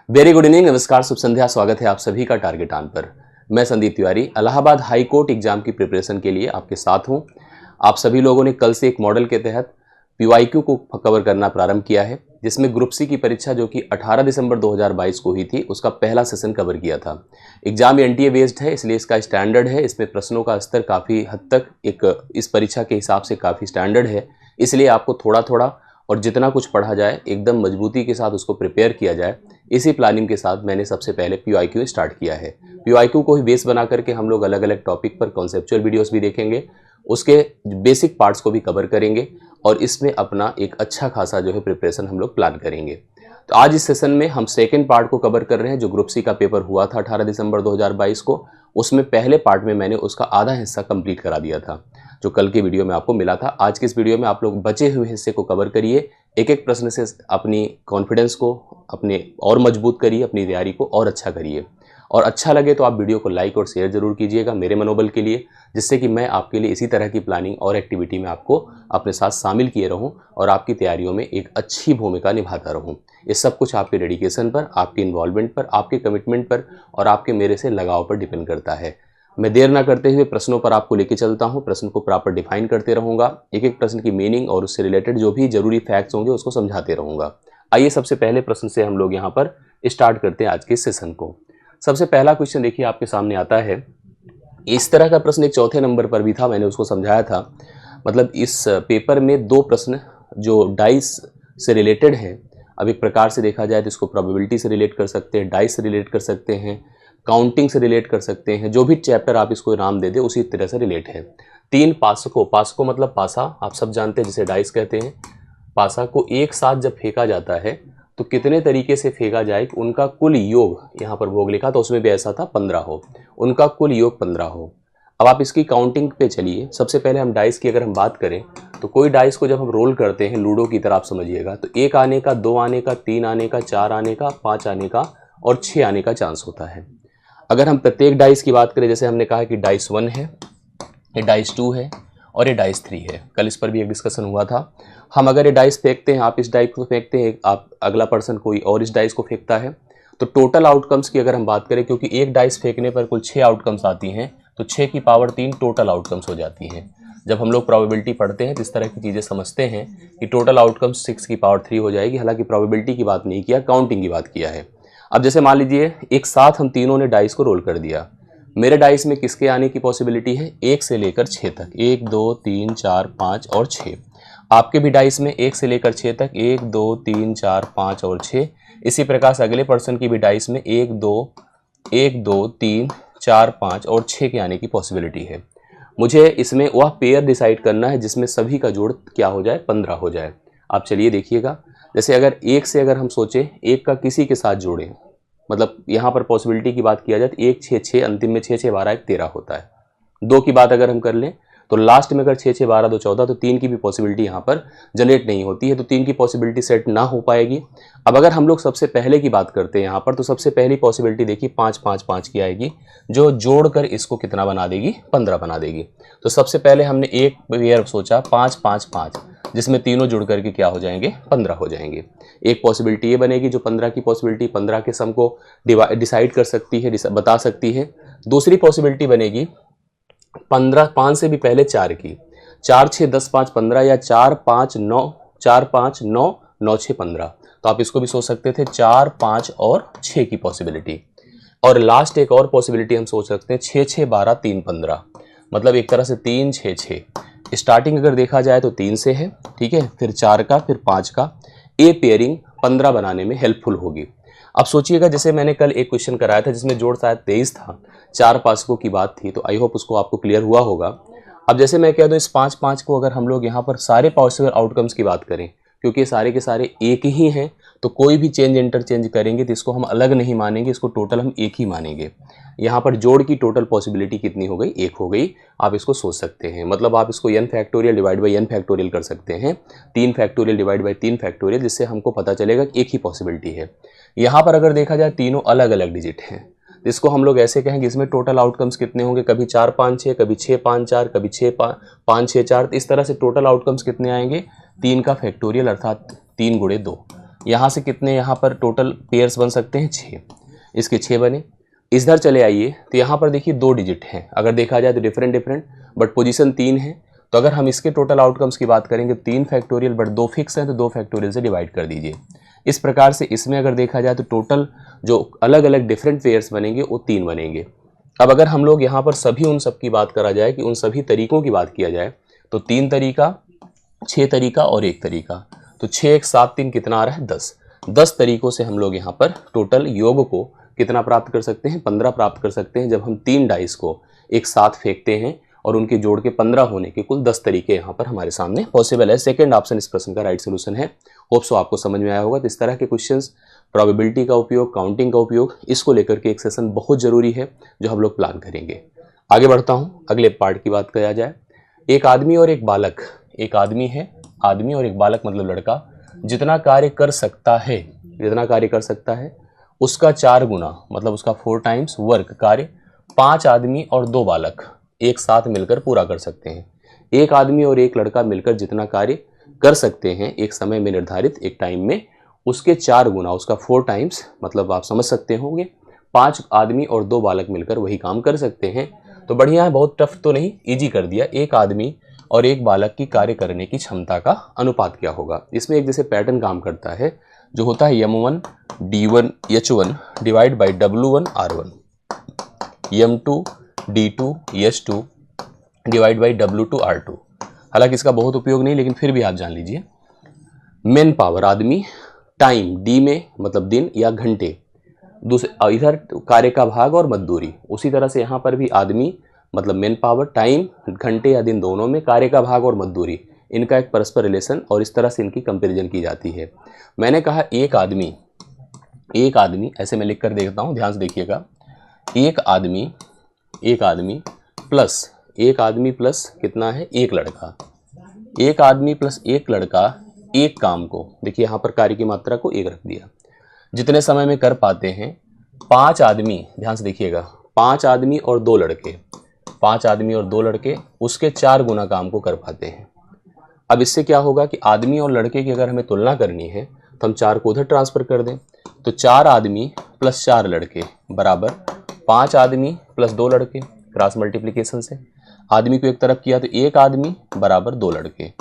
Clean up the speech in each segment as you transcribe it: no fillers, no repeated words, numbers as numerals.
Very good evening, नमस्कार, शुभ संध्या। स्वागत है आप सभी का टारगेट ऑन पर। मैं Sandeep Tiwari Allahabad high court exam की प्रिपरेशन के लिए आपके साथ हूं। आप सभी लोगों ने कल से एक मॉडल के तहत पीवाईक्यू को कवर करना प्रारंभ किया है, जिसमें ग्रुप सी की परीक्षा जो कि 18 दिसंबर 2022 को हुई थी, उसका पहला सेशन कवर किया था। एग्जाम एनटीए बेस्ड है, इसलिए इसका स्टैंडर्ड है। इसमें प्रश्नों का स्तर काफ़ी हद तक इस परीक्षा के हिसाब से काफ़ी स्टैंडर्ड है, इसलिए आपको थोड़ा थोड़ा और जितना कुछ पढ़ा जाए एकदम मजबूती के साथ उसको प्रिपेयर किया जाए, इसी प्लानिंग के साथ मैंने सबसे पहले पीवाईक्यू स्टार्ट किया है। पीवाईक्यू को ही बेस बना करके हम लोग अलग अलग टॉपिक पर कॉन्सेप्चुअल वीडियोस भी देखेंगे, उसके बेसिक पार्ट्स को भी कवर करेंगे और इसमें अपना एक अच्छा खासा जो है प्रिपरेशन हम लोग प्लान करेंगे। तो आज इस सेशन में हम सेकेंड पार्ट को कवर कर रहे हैं, जो ग्रुप सी का पेपर हुआ था 18 दिसंबर 2022 को। उसमें पहले पार्ट में मैंने उसका आधा हिस्सा कंप्लीट करा दिया था, जो कल के वीडियो में आपको मिला था। आज के इस वीडियो में आप लोग बचे हुए हिस्से को कवर करिए, एक एक प्रश्न से अपनी कॉन्फिडेंस को अपने और मजबूत करिए, अपनी तैयारी को और अच्छा करिए। और अच्छा लगे तो आप वीडियो को लाइक और शेयर जरूर कीजिएगा मेरे मनोबल के लिए, जिससे कि मैं आपके लिए इसी तरह की प्लानिंग और एक्टिविटी में आपको अपने साथ शामिल किए रहूं और आपकी तैयारियों में एक अच्छी भूमिका निभाता रहूं। ये सब कुछ आपके डेडिकेशन पर, आपके इन्वॉल्वमेंट पर, आपके कमिटमेंट पर और आपके मेरे से लगाव पर डिपेंड करता है। मैं देर ना करते हुए प्रश्नों पर आपको लेके चलता हूं, प्रश्न को प्रॉपर डिफाइन करते रहूंगा, एक एक प्रश्न की मीनिंग और उससे रिलेटेड जो भी जरूरी फैक्ट्स होंगे उसको समझाते रहूंगा। आइए सबसे पहले प्रश्न से हम लोग यहाँ पर स्टार्ट करते हैं आज के सेशन को। सबसे पहला क्वेश्चन देखिए आपके सामने आता है। इस तरह का प्रश्न एक चौथे नंबर पर भी था, मैंने उसको समझाया था। मतलब इस पेपर में दो प्रश्न जो डाइस से रिलेटेड हैं। अब एक प्रकार से देखा जाए तो इसको प्रोबेबिलिटी से रिलेट कर सकते हैं, डाइस से रिलेट कर सकते हैं, काउंटिंग से रिलेट कर सकते हैं, जो भी चैप्टर आप इसको नाम दे दे उसी तरह से रिलेट है। तीन पासको, पासको मतलब पासा आप सब जानते हैं जिसे डाइस कहते हैं। पासा को एक साथ जब फेंका जाता है तो कितने तरीके से फेंका जाए कि उनका कुल योग, यहाँ पर भोग लिखा तो उसमें भी ऐसा था 15 हो, उनका कुल योग 15 हो। अब आप इसकी काउंटिंग पे चलिए। सबसे पहले हम डाइस की अगर हम बात करें तो कोई डाइस को जब हम रोल करते हैं लूडो की तरह आप समझिएगा, तो 1 आने का, 2 आने का, 3 आने का, 4 आने का, 5 आने का और 6 आने का चांस होता है। अगर हम प्रत्येक डाइस की बात करें, जैसे हमने कहा कि डाइस 1 है, ये डाइस 2 है और ये डाइस 3 है। कल इस पर भी एक डिस्कशन हुआ था। हम अगर ये डाइस फेंकते हैं, आप इस डाइस को फेंकते हैं, आप अगला पर्सन कोई और इस डाइस को फेंकता है, तो टोटल आउटकम्स की अगर हम बात करें, क्योंकि एक डाइस फेंकने पर कुल 6 आउटकम्स आती हैं, तो 6 की पावर 3 टोटल आउटकम्स हो जाती हैं। जब हम लोग प्रोबेबिलिटी पढ़ते हैं तो इस तरह की चीज़ें समझते हैं कि टोटल आउटकम्स 6 की पावर 3 हो जाएगी। हालांकि प्रोबेबिलिटी की बात नहीं किया, काउंटिंग की बात किया है। अब जैसे मान लीजिए एक साथ हम तीनों ने डाइस को रोल कर दिया। मेरे डाइस में किसके आने की पॉसिबिलिटी है? 1 से लेकर 6 तक, 1 2 3 4 5 और 6। आपके भी डाइस में 1 से लेकर 6 तक, 1 2 3 4 5 और 6। इसी प्रकार से अगले पर्सन की भी डाइस में 1 2 3 4 5 और 6 के आने की पॉसिबिलिटी है। मुझे इसमें वह पेयर डिसाइड करना है जिसमें सभी का जोड़ क्या हो जाए? 15 हो जाए। आप चलिए देखिएगा, जैसे अगर 1 से अगर हम सोचें, 1 का किसी के साथ जोड़ें, मतलब यहाँ पर पॉसिबिलिटी की बात किया जाए तो 1 6 6, अंतिम में 6 6 12 1 13 होता है। 2 की बात अगर हम कर लें तो लास्ट में अगर 6 6 12 2 14, तो 3 की भी पॉसिबिलिटी यहाँ पर जनरेट नहीं होती है, तो 3 की पॉसिबिलिटी सेट ना हो पाएगी। अब अगर हम लोग सबसे पहले की बात करते हैं यहाँ पर, तो सबसे पहली पॉसिबिलिटी देखिए 5 5 5 की आएगी, जो जोड़कर इसको कितना बना देगी? 15 बना देगी। तो सबसे पहले हमने एक पेयर सोचा 5 5 5, जिसमें तीनों जुड़ करके क्या हो जाएंगे? 15 हो जाएंगे। एक पॉसिबिलिटी ये बनेगी जो 15 की पॉसिबिलिटी 15 के सम को डिसाइड कर सकती है, बता सकती है। दूसरी पॉसिबिलिटी बनेगी 15 5 से भी पहले 4 की, 4 6 10 5 15, या 4 5 9 4 5 9 9 6 15। तो आप इसको भी सोच सकते थे 4 5 और 6 की पॉसिबिलिटी। और लास्ट एक और पॉसिबिलिटी हम सोच सकते हैं 6 6 12 3 15, मतलब एक तरह से 3 6 6। स्टार्टिंग अगर देखा जाए तो 3 से है, ठीक है, फिर 4 का, फिर 5 का। ए पेयरिंग 15 बनाने में हेल्पफुल होगी। अब सोचिएगा, जैसे मैंने कल एक क्वेश्चन कराया था जिसमें जोड़ शायद 23 था, 4 पासकों की बात थी, तो आई होप उसको आपको क्लियर हुआ होगा। अब जैसे मैं कह दूं इस 5 5 को अगर हम लोग यहाँ पर सारे पॉसिबल आउटकम्स की बात करें, क्योंकि ये सारे के सारे एक ही हैं, तो कोई भी चेंज इंटरचेंज करेंगे तो इसको हम अलग नहीं मानेंगे, इसको टोटल हम एक ही मानेंगे। यहाँ पर जोड़ की टोटल पॉसिबिलिटी कितनी हो गई? 1 हो गई। आप इसको सोच सकते हैं, मतलब आप इसको n factorial divide by n factorial कर सकते हैं, 3 फैक्टोरियल डिवाइड बाई 3 फैक्टोरियल, जिससे हमको पता चलेगा कि एक ही पॉसिबिलिटी है। यहाँ पर अगर देखा जाए तीनों अलग अलग डिजिट हैं, इसको हम लोग ऐसे कहेंगे इसमें टोटल आउटकम्स कितने होंगे? कभी 4 5 6, कभी 6 5 4, कभी 6 5 6 4। इस तरह से टोटल आउटकम्स कितने आएंगे? 3 का फैक्टोरियल, अर्थात 3 गुणे 2। यहाँ से कितने यहाँ पर टोटल पेयर्स बन सकते हैं 6, इसके 6 बने। इधर चले आइए तो यहाँ पर देखिए 2 डिजिट हैं, अगर देखा जाए तो डिफरेंट बट पोजीशन 3 है। तो अगर हम इसके टोटल आउटकम्स की बात करेंगे 3 फैक्टोरियल बट 2 फिक्स है तो 2 फैक्टोरियल से डिवाइड कर दीजिए। इस प्रकार से इसमें अगर देखा जाए तो टोटल जो अलग अलग डिफरेंट पेयर्स बनेंगे वो 3 बनेंगे। अब अगर हम लोग यहाँ पर सभी उन सब की बात करा जाए कि उन सभी तरीकों की बात किया जाए तो 3 तरीका, 6 तरीका और 1 तरीका, तो 6 1 7 3 कितना आ रहा है 10 तरीकों से हम लोग यहाँ पर टोटल योग को कितना प्राप्त कर सकते हैं 15 प्राप्त कर सकते हैं जब हम 3 डाइस को एक साथ फेंकते हैं और उनके जोड़ के 15 होने के कुल 10 तरीके यहाँ पर हमारे सामने पॉसिबल है। सेकंड ऑप्शन इस प्रश्न का राइट सोल्यूशन है। होप सो आपको समझ में आया होगा। तो इस तरह के क्वेश्चंस, प्रोबेबिलिटी का उपयोग, काउंटिंग का उपयोग, इसको लेकर के एक सेशन बहुत जरूरी है जो हम लोग प्लान करेंगे। आगे बढ़ता हूँ, अगले पार्ट की बात किया जाए। एक आदमी और एक बालक, एक आदमी है, आदमी और एक बालक मतलब लड़का, जितना कार्य कर सकता है उसका 4 गुना मतलब उसका 4 टाइम्स वर्क कार्य 5 आदमी और 2 बालक एक साथ मिलकर पूरा कर सकते हैं। एक आदमी और एक लड़का मिलकर जितना कार्य कर सकते हैं एक समय में निर्धारित एक टाइम में, उसके 4 गुना, उसका 4 टाइम्स, मतलब आप समझ सकते होंगे 5 आदमी और 2 बालक मिलकर वही काम कर सकते हैं। तो बढ़िया है, बहुत टफ तो नहीं, इजी कर दिया। एक आदमी और एक बालक की कार्य करने की क्षमता का अनुपात क्या होगा। इसमें एक जैसे पैटर्न काम करता है जो होता है m1 d1 h1 divide by w1 r1, m2 d2 h2 divide by w2 r2। हालांकि इसका बहुत उपयोग नहीं, लेकिन फिर भी आप जान लीजिए। मेन पावर आदमी, टाइम डी में मतलब दिन या घंटे, दूसरे इधर कार्य का भाग और मजदूरी। उसी तरह से यहाँ पर भी आदमी मतलब मेन पावर, टाइम घंटे या दिन दोनों में, कार्य का भाग और मजदूरी, इनका एक परस्पर रिलेशन और इस तरह से इनकी कंपैरिजन की जाती है। मैंने कहा एक आदमी ऐसे मैं लिख कर देखता हूँ, ध्यान से देखिएगा। एक आदमी प्लस कितना है एक लड़का, एक आदमी प्लस एक लड़का एक काम को, देखिए यहाँ पर कार्य की मात्रा को 1 रख दिया, जितने समय में कर पाते हैं 5 आदमी, ध्यान से देखिएगा, 5 आदमी और 2 लड़के, 5 आदमी और 2 लड़के उसके 4 गुना काम को कर पाते हैं। अब इससे क्या होगा कि आदमी और लड़के की अगर हमें तुलना करनी है तो हम 4 को उधर ट्रांसफर कर दें, तो 4 आदमी प्लस 4 लड़के बराबर 5 आदमी प्लस 2 लड़के, क्रॉस मल्टीप्लिकेशन से आदमी को एक तरफ किया तो 1 आदमी बराबर 2 लड़के,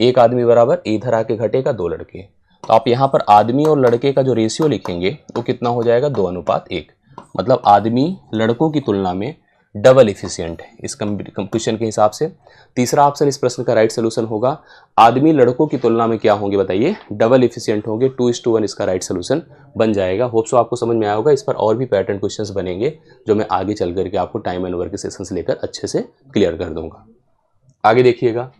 1 आदमी बराबर इधर आके घटेगा 2 लड़के। तो आप यहाँ पर आदमी और लड़के का जो रेशियो लिखेंगे वो कितना हो जाएगा 2:1, मतलब आदमी लड़कों की तुलना में डबल इफिशियंट है इस कंपटीशन के हिसाब से। तीसरा ऑप्शन इस प्रश्न का राइट सोल्यूशन होगा, आदमी लड़कों की तुलना में क्या होंगे बताइए, डबल इफिशियंट होंगे, 2:1 इसका राइट सोल्यूशन बन जाएगा। होप सो आपको समझ में आया होगा। इस पर और भी पैटर्न क्वेश्चंस बनेंगे जो मैं आगे चल करके आपको टाइम एंड वर्क के सेशंस लेकर अच्छे से क्लियर कर दूंगा। आगे देखिएगा,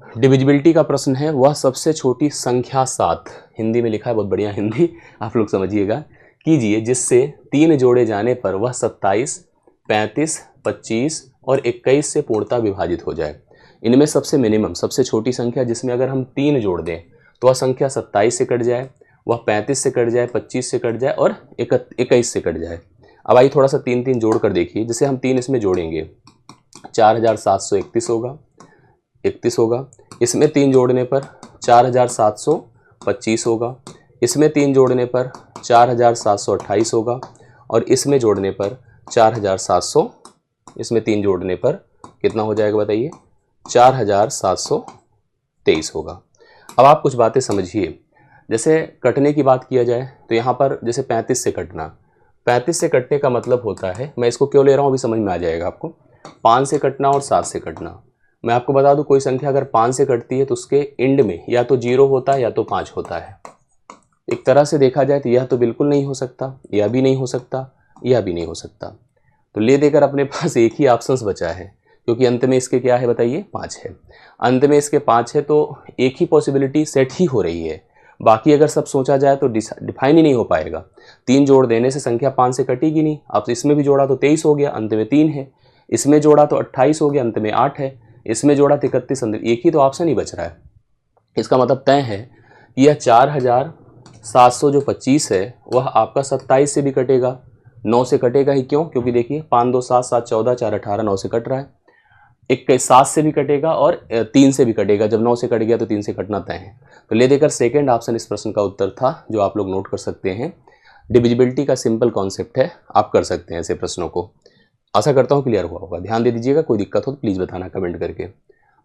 डिविजिबिलिटी का प्रश्न है, वह सबसे छोटी संख्या 7, हिंदी में लिखा है, बहुत बढ़िया हिंदी, आप लोग समझिएगा, कीजिए जिससे 3 जोड़े जाने पर वह 27, 35, 25 और 21 से पूर्णतः विभाजित हो जाए। इनमें सबसे मिनिमम, सबसे छोटी संख्या जिसमें अगर हम 3 जोड़ दें तो वह संख्या 27 से कट जाए, वह 35 से कट जाए, 25 से कट जाए और 21 से कट जाए। अब आइए थोड़ा सा 3 जोड़ कर देखिए। जैसे हम 3 इसमें जोड़ेंगे 4731 होगा, 31 होगा, इसमें 3 जोड़ने पर 4725 होगा, इसमें 3 जोड़ने पर 4728 होगा और इसमें जोड़ने पर 4700, इसमें 3 जोड़ने पर कितना हो जाएगा बताइए, 4723 होगा। अब आप कुछ बातें समझिए। जैसे कटने की बात किया जाए तो यहाँ पर जैसे 35 से कटना, 35 से कटने का मतलब होता है, मैं इसको क्यों ले रहा हूँ अभी समझ में आ जाएगा आपको, 5 से कटना और 7 से कटना। मैं आपको बता दूं, कोई संख्या अगर 5 से कटती है तो उसके एंड में या तो 0 होता है या तो 5 होता है। एक तरह से देखा जाए तो यह तो बिल्कुल नहीं हो सकता, यह भी नहीं हो सकता, यह भी नहीं हो सकता। तो ले देकर अपने पास एक ही ऑप्शंस बचा है, क्योंकि अंत में इसके क्या है बताइए, 5 है। अंत में इसके 5 है तो एक ही पॉसिबिलिटी सेट ही हो रही है, बाकी अगर सब सोचा जाए तो डिफाइन ही नहीं हो पाएगा। 3 जोड़ देने से संख्या 5 से कटेगी नहीं। अब इसमें भी जोड़ा तो 23 हो गया, अंत में 3 है, इसमें जोड़ा तो 28 हो गया, अंत में 8 है, इसमें जोड़ा 31, अंत में एक ही तो ऑप्शन ही बच रहा है। इसका मतलब तय है कि यह 4700 जो 25 है वह आपका 27 से भी कटेगा, 9 से कटेगा ही। क्यों? क्योंकि देखिए 5 2 7 7 14 4 18 9 से कट रहा है। एक 7 से भी कटेगा और 3 से भी कटेगा। जब 9 से कट गया तो 3 से कटना तय है। तो ले देकर सेकंड ऑप्शन इस प्रश्न का उत्तर था, जो आप लोग नोट कर सकते हैं। डिविजिबिलिटी का सिंपल कॉन्सेप्ट है, आप कर सकते हैं ऐसे प्रश्नों को। आशा करता हूँ क्लियर हुआ होगा। ध्यान दे दीजिएगा, कोई दिक्कत हो तो प्लीज़ बताना कमेंट करके।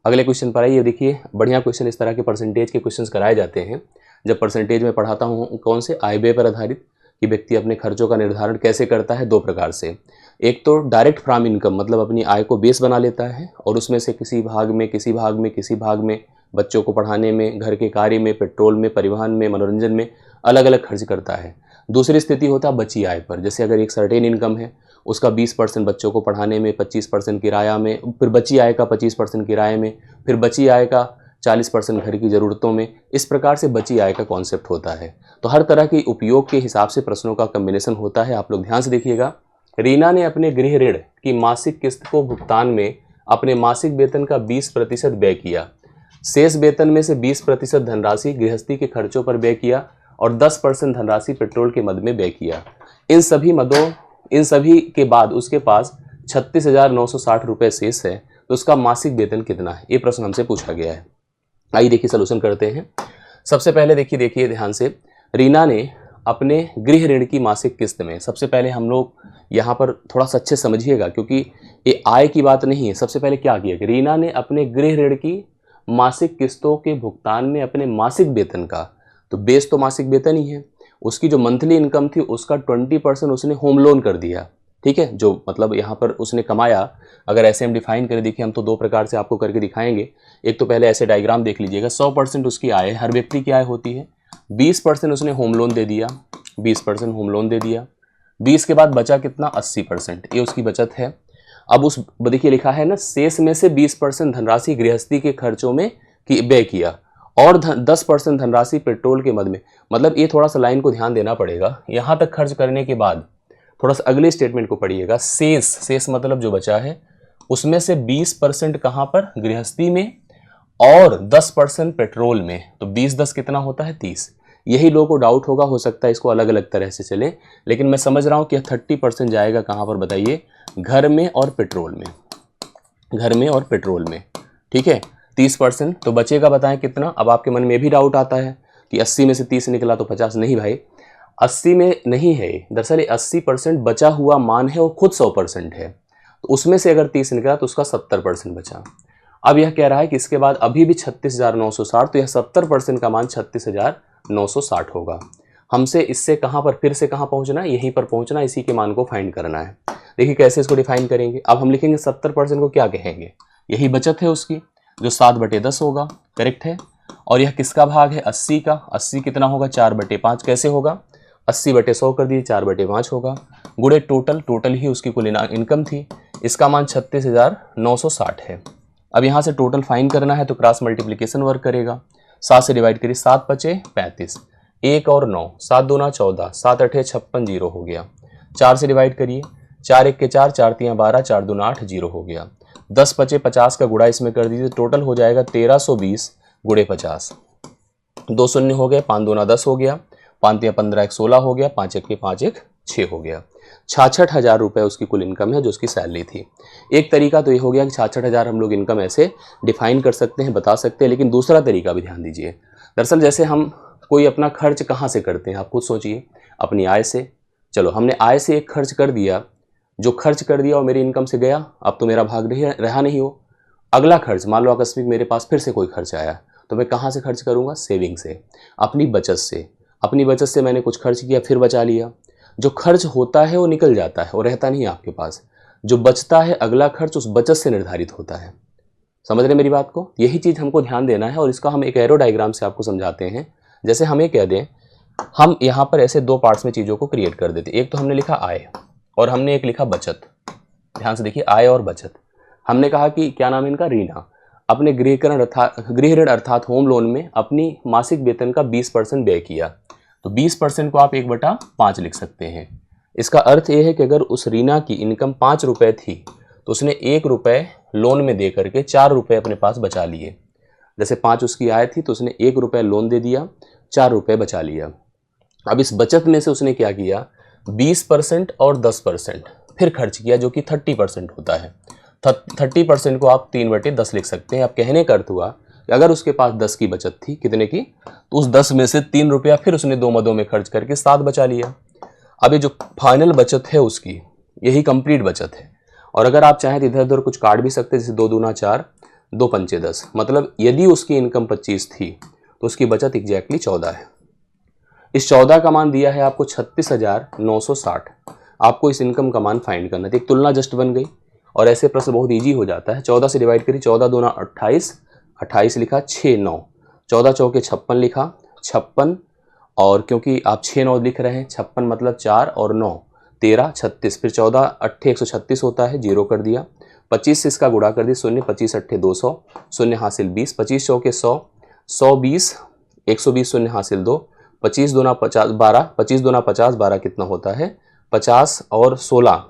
अगले क्वेश्चन पर आइए। देखिए बढ़िया क्वेश्चन, इस तरह के परसेंटेज के क्वेश्चंस कराए जाते हैं जब परसेंटेज में पढ़ाता हूँ। कौन से? आय व्यय पर आधारित, कि व्यक्ति अपने खर्चों का निर्धारण कैसे करता है। दो प्रकार से, एक तो डायरेक्ट फ्रॉम इनकम, मतलब अपनी आय को बेस बना लेता है और उसमें से किसी भाग में बच्चों को पढ़ाने में, घर के कार्य में, पेट्रोल में, परिवहन में, मनोरंजन में अलग अलग खर्च करता है। दूसरी स्थिति होता है बची आय पर, जैसे अगर एक सर्टेन इनकम है, उसका 20% बच्चों को पढ़ाने में, 25% किराया में, फिर बची आय का 25% किराए में, फिर बची आय का 40% घर की ज़रूरतों में। इस प्रकार से बची आय का कॉन्सेप्ट होता है। तो हर तरह के उपयोग के हिसाब से प्रश्नों का कम्बिनेशन होता है। आप लोग ध्यान से देखिएगा। रीना ने अपने गृह ऋण की मासिक किस्त को भुगतान में अपने मासिक वेतन का 20% व्यय किया। शेष वेतन में से 20% धनराशि गृहस्थी के खर्चों पर व्यय किया और 10% धनराशि पेट्रोल के मद में व्यय किया। इन सभी के बाद उसके पास 36,960 रुपये शेष है। तो उसका मासिक वेतन कितना है? ये प्रश्न हमसे पूछा गया है। आइए देखिए सलूशन करते हैं। सबसे पहले देखिए ध्यान से, रीना ने अपने गृह ऋण की मासिक किस्त में, सबसे पहले हम लोग यहाँ पर थोड़ा सा अच्छे समझिएगा क्योंकि ये आय की बात नहीं है। सबसे पहले क्या किया कि रीना ने अपने गृह ऋण की मासिक किस्तों के भुगतान में अपने मासिक वेतन का, तो बेस तो मासिक वेतन ही है, उसकी जो मंथली इनकम थी उसका 20% उसने होम लोन कर दिया। ठीक है, जो मतलब यहाँ पर उसने कमाया, अगर ऐसे हम डिफाइन करें, देखिए हम तो दो प्रकार से आपको करके दिखाएंगे। एक तो पहले ऐसे डायग्राम देख लीजिएगा। 100% उसकी आय, हर व्यक्ति की आय होती है, 20% उसने होम लोन दे दिया, 20% होम लोन दे दिया। 20 के बाद बचा कितना? 80%, ये उसकी बचत है। अब उस देखिए लिखा है ना, शेष में से 20% धनराशि गृहस्थी के खर्चों में व्यय किया और 10% धनराशि पेट्रोल के मद में। मतलब ये थोड़ा सा लाइन को ध्यान देना पड़ेगा। यहाँ तक खर्च करने के बाद थोड़ा सा अगले स्टेटमेंट को पढ़िएगा। शेष मतलब जो बचा है उसमें से 20% कहाँ पर? गृहस्थी में, और 10% पेट्रोल में। तो 20-10 कितना होता है? 30। यही लोगों को डाउट होगा, हो सकता है इसको अलग अलग तरह से चले, लेकिन मैं समझ रहा हूँ कि 30% जाएगा कहाँ पर बताइए? घर में और पेट्रोल में, घर में और पेट्रोल में। ठीक है, 30%। तो बचेगा बताएं कितना? अब आपके मन में भी डाउट आता है कि 80 में से 30 निकला तो 50। नहीं भाई, 80 में नहीं है, दरअसल 80% बचा हुआ मान है और खुद 100% है। तो उसमें से अगर 30 निकला तो उसका 70% बचा। अब यह कह रहा है कि इसके बाद अभी भी 36,960, तो यह 70% का मान 36,960 होगा। हमसे इससे कहाँ पर, फिर से कहाँ पहुँचना है? यहीं पर पहुँचना, इसी के मान को फाइंड करना है। देखिए कैसे इसको डिफाइन करेंगे। अब हम लिखेंगे 70% को क्या कहेंगे? यही बचत है उसकी, जो 7/10 होगा। करेक्ट है। और यह किसका भाग है? 80 का। 80 कितना होगा? 4/5। कैसे होगा? 80/100 कर दिए, 4/5 होगा। गुणे टोटल ही उसकी कुल इनकम थी, इसका मान 36,960 है। अब यहाँ से टोटल फाइन करना है तो क्रॉस मल्टीप्लिकेशन वर्क करेगा। 7 से डिवाइड करिए, 7 5 35, 1 और 9, 7 दूना 14, 7 8 56, 0 हो गया। 4 से डिवाइड करिए, 4 1 के 4, 4 3 12, 4 दूना 8, 0 हो गया। 10 5 50 का गुणा इसमें कर दीजिए, टोटल हो जाएगा 1320 गुणे 50। 2 शून्य हो गए, 5 दूना 10 हो गया, 5 3 15, 1 16 हो गया, 5 1 के 5 1 6 हो गया। 66,000 रुपये उसकी कुल इनकम है, जो उसकी सैलरी थी। एक तरीका तो ये हो गया कि 66,000 हम लोग इनकम ऐसे डिफाइन कर सकते हैं, बता सकते हैं, लेकिन दूसरा तरीका भी ध्यान दीजिए। दरअसल जैसे हम कोई अपना खर्च कहाँ से करते हैं, आप खुद सोचिए, अपनी आय से। चलो हमने आय से एक खर्च कर दिया, जो खर्च कर दिया वो मेरी इनकम से गया, अब तो मेरा भाग रहा नहीं हो। अगला खर्च, मान लो आकस्मिक मेरे पास फिर से कोई खर्च आया, तो मैं कहाँ से खर्च करूँगा? सेविंग से, अपनी बचत से। अपनी बचत से मैंने कुछ खर्च किया, फिर बचा लिया। जो खर्च होता है वो निकल जाता है, वो रहता नहीं है आपके पास। जो बचता है अगला खर्च उस बचत से निर्धारित होता है। समझ रहे मेरी बात को? यही चीज़ हमको ध्यान देना है और इसका हम एक एरो डायग्राम से आपको समझाते हैं। जैसे हम ये कह दें, हम यहाँ पर ऐसे दो पार्ट्स में चीज़ों को क्रिएट कर देते। एक तो हमने लिखा आय और हमने एक लिखा बचत। ध्यान से देखिए, आय और बचत। हमने कहा कि क्या नाम है इनका? रीना अपने गृह ऋण अर्थात होम लोन में अपनी मासिक वेतन का 20% व्यय किया। तो 20% को आप 1/5 लिख सकते हैं। इसका अर्थ ये है कि अगर उस रीना की इनकम 5 रुपये थी तो उसने 1 रुपये लोन में दे करके 4 रुपये अपने पास बचा लिए। जैसे 5 उसकी आय थी तो उसने 1 रुपये लोन दे दिया, 4 रुपये बचा लिया। अब इस बचत में से उसने क्या किया? 20% और 10% फिर खर्च किया, जो कि 30% होता है। 30% को आप 3/10 लिख सकते हैं। अब कहने का अर्थ हुआ कि अगर उसके पास 10 की बचत थी, कितने की, तो उस 10 में से 3 रुपया फिर उसने 2 मदों में खर्च करके 7 बचा लिया। अब ये जो फाइनल बचत है उसकी, यही कंप्लीट बचत है। और अगर आप चाहें तो इधर उधर कुछ काट भी सकते हैं, जैसे 2 दूना 4, 2 पंचे 10, मतलब यदि उसकी इनकम 25 थी तो उसकी बचत एग्जैक्टली 14 है। इस 14 का मान दिया है आपको 36,960। आपको इस इनकम का मान फाइंड करना है। एक तुलना जस्ट बन गई और ऐसे प्रश्न बहुत ईजी हो जाता है। 14 से डिवाइड करिए, 14 दूना 28, 28 लिखा, 6 9, 14 चौके 56 लिखा, 56, और क्योंकि आप 6 9 लिख रहे हैं, 56 मतलब 4 और 9 13, 36, फिर 14 8 136 होता है, 0 कर दिया। 25 से इसका गुणा कर दिया, 0, 25 8 200, 0 हासिल 20, 25 चौके 100, 120, 120, 0 हासिल 2, 25 दूना 50 12, 25 दूना 50, 12 कितना होता है 50 और 16,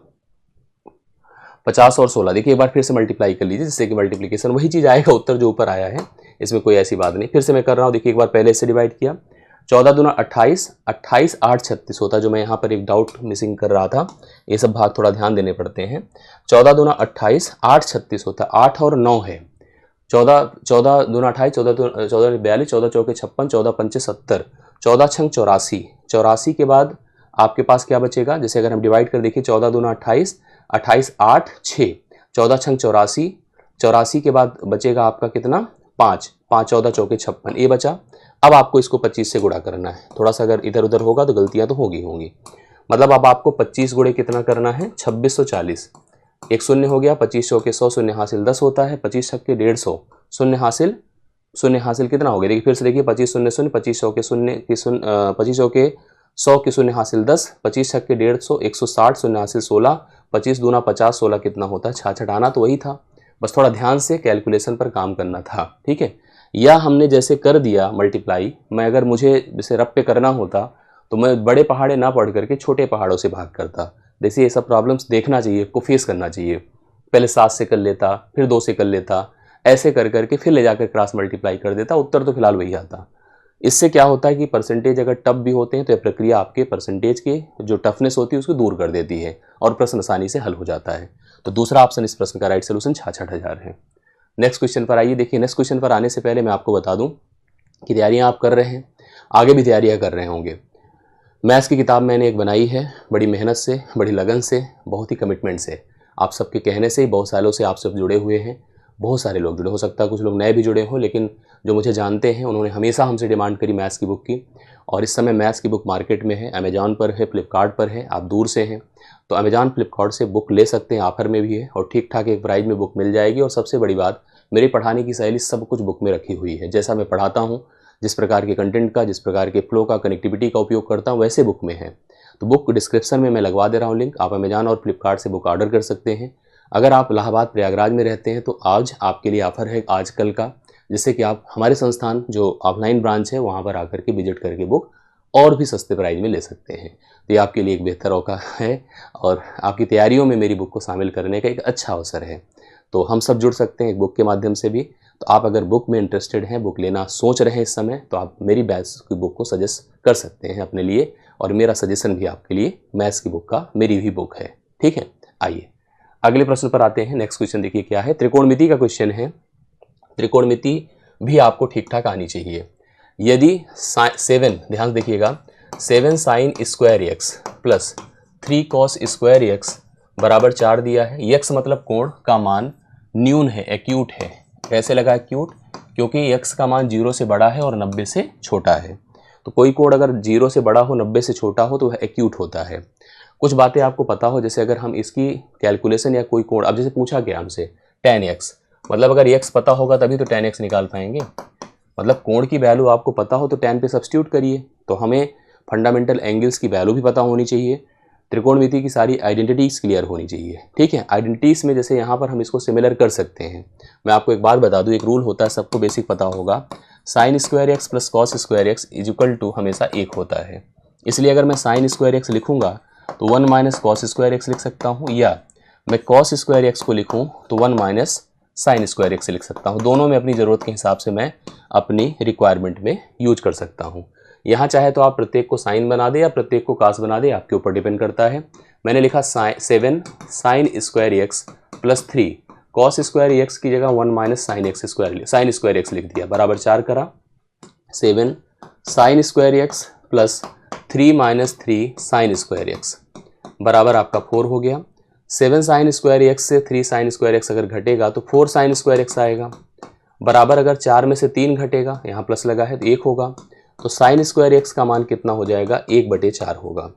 50 और 16। देखिए एक बार फिर से मल्टीप्लाई कर लीजिए, जिससे कि मल्टीप्लिकेशन वही चीज़ आएगा, उत्तर जो ऊपर आया है, इसमें कोई ऐसी बात नहीं। फिर से मैं कर रहा हूँ, देखिए एक बार पहले से डिवाइड किया, 14 दूना 28, 28 8 36 होता है, जो मैं यहाँ पर एक डाउट मिसिंग कर रहा था, ये सब भाग थोड़ा ध्यान देने पड़ते हैं। 14 दूना 28, 8 36 होता है, 8 और 9 है, 14 दूना 28, 14 42, 14 चौके 56, 14 पंचे 70, 14 छंग 84, 84 के बाद आपके पास क्या बचेगा, जैसे अगर हम डिवाइड कर देखिए, 14 दूना 28, 28 8 6, 14 छंग 84, 84 के बाद बचेगा आपका कितना 5, 5 14 चौके 56, ये बचा। अब आपको इसको 25 से गुणा करना है। थोड़ा सा अगर इधर उधर होगा तो गलतियां तो होंगी। मतलब अब आपको 25 गुणे कितना करना है 2640, एक शून्य हो गया, 25 चौके 100, शून्य हासिल 10 होता है, 25 छक्के 150, शून्य हासिल कितना हो गया, देखिए फिर से देखिए, 25 शून्य शून्य, 25 चौके शून्य की 25 चौके 100 के शून्य हासिल 10, 25 छक्के 150, 160, शून्य हासिल 16, 25 दूना 50, 16 कितना होता है 66। आना तो वही था, बस थोड़ा ध्यान से कैलकुलेशन पर काम करना था, ठीक है। या हमने जैसे कर दिया मल्टीप्लाई, मैं अगर मुझे जैसे रफ पे करना होता तो मैं बड़े पहाड़े ना पढ़ करके छोटे पहाड़ों से भाग करता। जैसे ये सब प्रॉब्लम्स देखना चाहिए, को फेस करना चाहिए। पहले 7 से कर लेता, फिर 2 से कर लेता, ऐसे कर करके फिर ले जाकर क्रॉस मल्टीप्लाई कर देता, उत्तर तो फिलहाल वही आता। इससे क्या होता है कि परसेंटेज अगर टफ भी होते हैं तो यह प्रक्रिया आपके परसेंटेज के जो टफनेस होती है उसको दूर कर देती है और प्रश्न आसानी से हल हो जाता है। तो दूसरा ऑप्शन इस प्रश्न का राइट सोल्यूशन 66,000 है। नेक्स्ट क्वेश्चन पर आइए। देखिए नेक्स्ट क्वेश्चन पर आने से पहले मैं आपको बता दूं कि तैयारियां आप कर रहे हैं, आगे भी तैयारियां कर रहे होंगे। मैथ्स की किताब मैंने एक बनाई है, बड़ी मेहनत से, बड़ी लगन से, बहुत ही कमिटमेंट से। आप सबके कहने से ही बहुत सालों से आप सब जुड़े हुए हैं, बहुत सारे लोग जुड़े, हो सकता है कुछ लोग नए भी जुड़े हों, लेकिन जो मुझे जानते हैं उन्होंने हमेशा हमसे डिमांड करी मैथ्स की बुक की। और इस समय मैथ्स की बुक मार्केट में है, अमेजॉन पर है, फ्लिपकार्ट पर है। आप दूर से हैं तो अमेजॉन फ्लिपकार्ट से बुक ले सकते हैं, ऑफर में भी है और ठीक ठाक एक प्राइस में बुक मिल जाएगी। और सबसे बड़ी बात, मेरी पढ़ाने की शैली सब कुछ बुक में रखी हुई है। जैसा मैं पढ़ाता हूँ, जिस प्रकार के कंटेंट का, जिस प्रकार के फ्लो का, कनेक्टिविटी का उपयोग करता हूँ, वैसे बुक में है। तो बुक डिस्क्रिप्शन में मैं लगवा दे रहा हूँ लिंक, आप अमेजॉन और फ्लिपकार्ट से बुक ऑर्डर कर सकते हैं। अगर आप इलाहाबाद प्रयागराज में रहते हैं तो आज आपके लिए ऑफर है आजकल का, जिससे कि आप हमारे संस्थान जो ऑफलाइन ब्रांच है वहाँ पर आकर के विजिट करके बुक और भी सस्ते प्राइस में ले सकते हैं। तो ये आपके लिए एक बेहतर मौका है और आपकी तैयारियों में मेरी बुक को शामिल करने का एक अच्छा अवसर है। तो हम सब जुड़ सकते हैं एक बुक के माध्यम से भी। तो आप अगर बुक में इंटरेस्टेड हैं, बुक लेना सोच रहे हैं इस समय, तो आप मेरी बैच की बुक को सजेस्ट कर सकते हैं अपने लिए। और मेरा सजेशन भी आपके लिए मैथ्स की बुक का मेरी भी बुक है, ठीक है। आइए अगले प्रश्न पर आते हैं। नेक्स्ट क्वेश्चन देखिए क्या है, त्रिकोणमिति का क्वेश्चन है। त्रिकोणमिति भी आपको ठीक ठाक आनी चाहिए। यदि 7, ध्यान से देखिएगा, 7 sign square x plus 3 cos square x बराबर 4 दिया है। एक्स मतलब कोण का मान न्यून है, एक्यूट है। कैसे लगा एक्यूट? क्योंकि एक्स का मान 0 से बड़ा है और 90 से छोटा है। तो कोई कोण अगर 0 से बड़ा हो, 90 से छोटा हो, तो वह एक्यूट होता है। कुछ बातें आपको पता हो, जैसे अगर हम इसकी कैलकुलेशन या कोई कोण, अब जैसे पूछा गया हमसे tan x, मतलब अगर x पता होगा तभी तो tan x निकाल पाएंगे। मतलब कोण की वैल्यू आपको पता हो तो tan पे सब्स्टिट्यूट करिए। तो हमें फंडामेंटल एंगल्स की वैल्यू भी पता होनी चाहिए, त्रिकोणमिति की सारी आइडेंटिटीज़ क्लियर होनी चाहिए, ठीक है। आइडेंटिटीज़ में जैसे यहाँ पर हम इसको सिमिलर कर सकते हैं। मैं आपको एक बात बता दूँ, एक रूल होता है, सबको बेसिक पता होगा, sine square x plus cos square x is equal to हमेशा 1 होता है। इसलिए अगर मैं साइन स्क्वायर एक्स लिखूंगा तो 1 माइनस कॉस स्क्वायर एक्स लिख सकता हूँ, या मैं कॉस स्क्वायर एक्स को लिखूँ तो 1 माइनस साइन स्क्वायर एक्स लिख सकता हूँ। दोनों में अपनी ज़रूरत के हिसाब से मैं अपनी रिक्वायरमेंट में यूज कर सकता हूँ। यहाँ चाहे तो आप प्रत्येक को साइन बना दे या प्रत्येक को कास बना दे, आपके ऊपर डिपेंड करता है। मैंने लिखा 7 sign square x plus 3 cos square x की जगह 1 minus sine x square, sign square x लिख दिया, बराबर 4 करा। 7 sign square x plus 3 minus 3 sign square x बराबर आपका 4 हो गया। 7 साइन स्क्वायर एक्स से 3 साइन स्क्वायर एक्स अगर घटेगा तो 4 साइन स्क्वायर एक्स आएगा, बराबर अगर 4 में से 3 घटेगा, यहाँ प्लस लगा है तो 1 होगा, तो साइन स्क्वायर एक्स का मान कितना हो जाएगा, 1/4 होगा।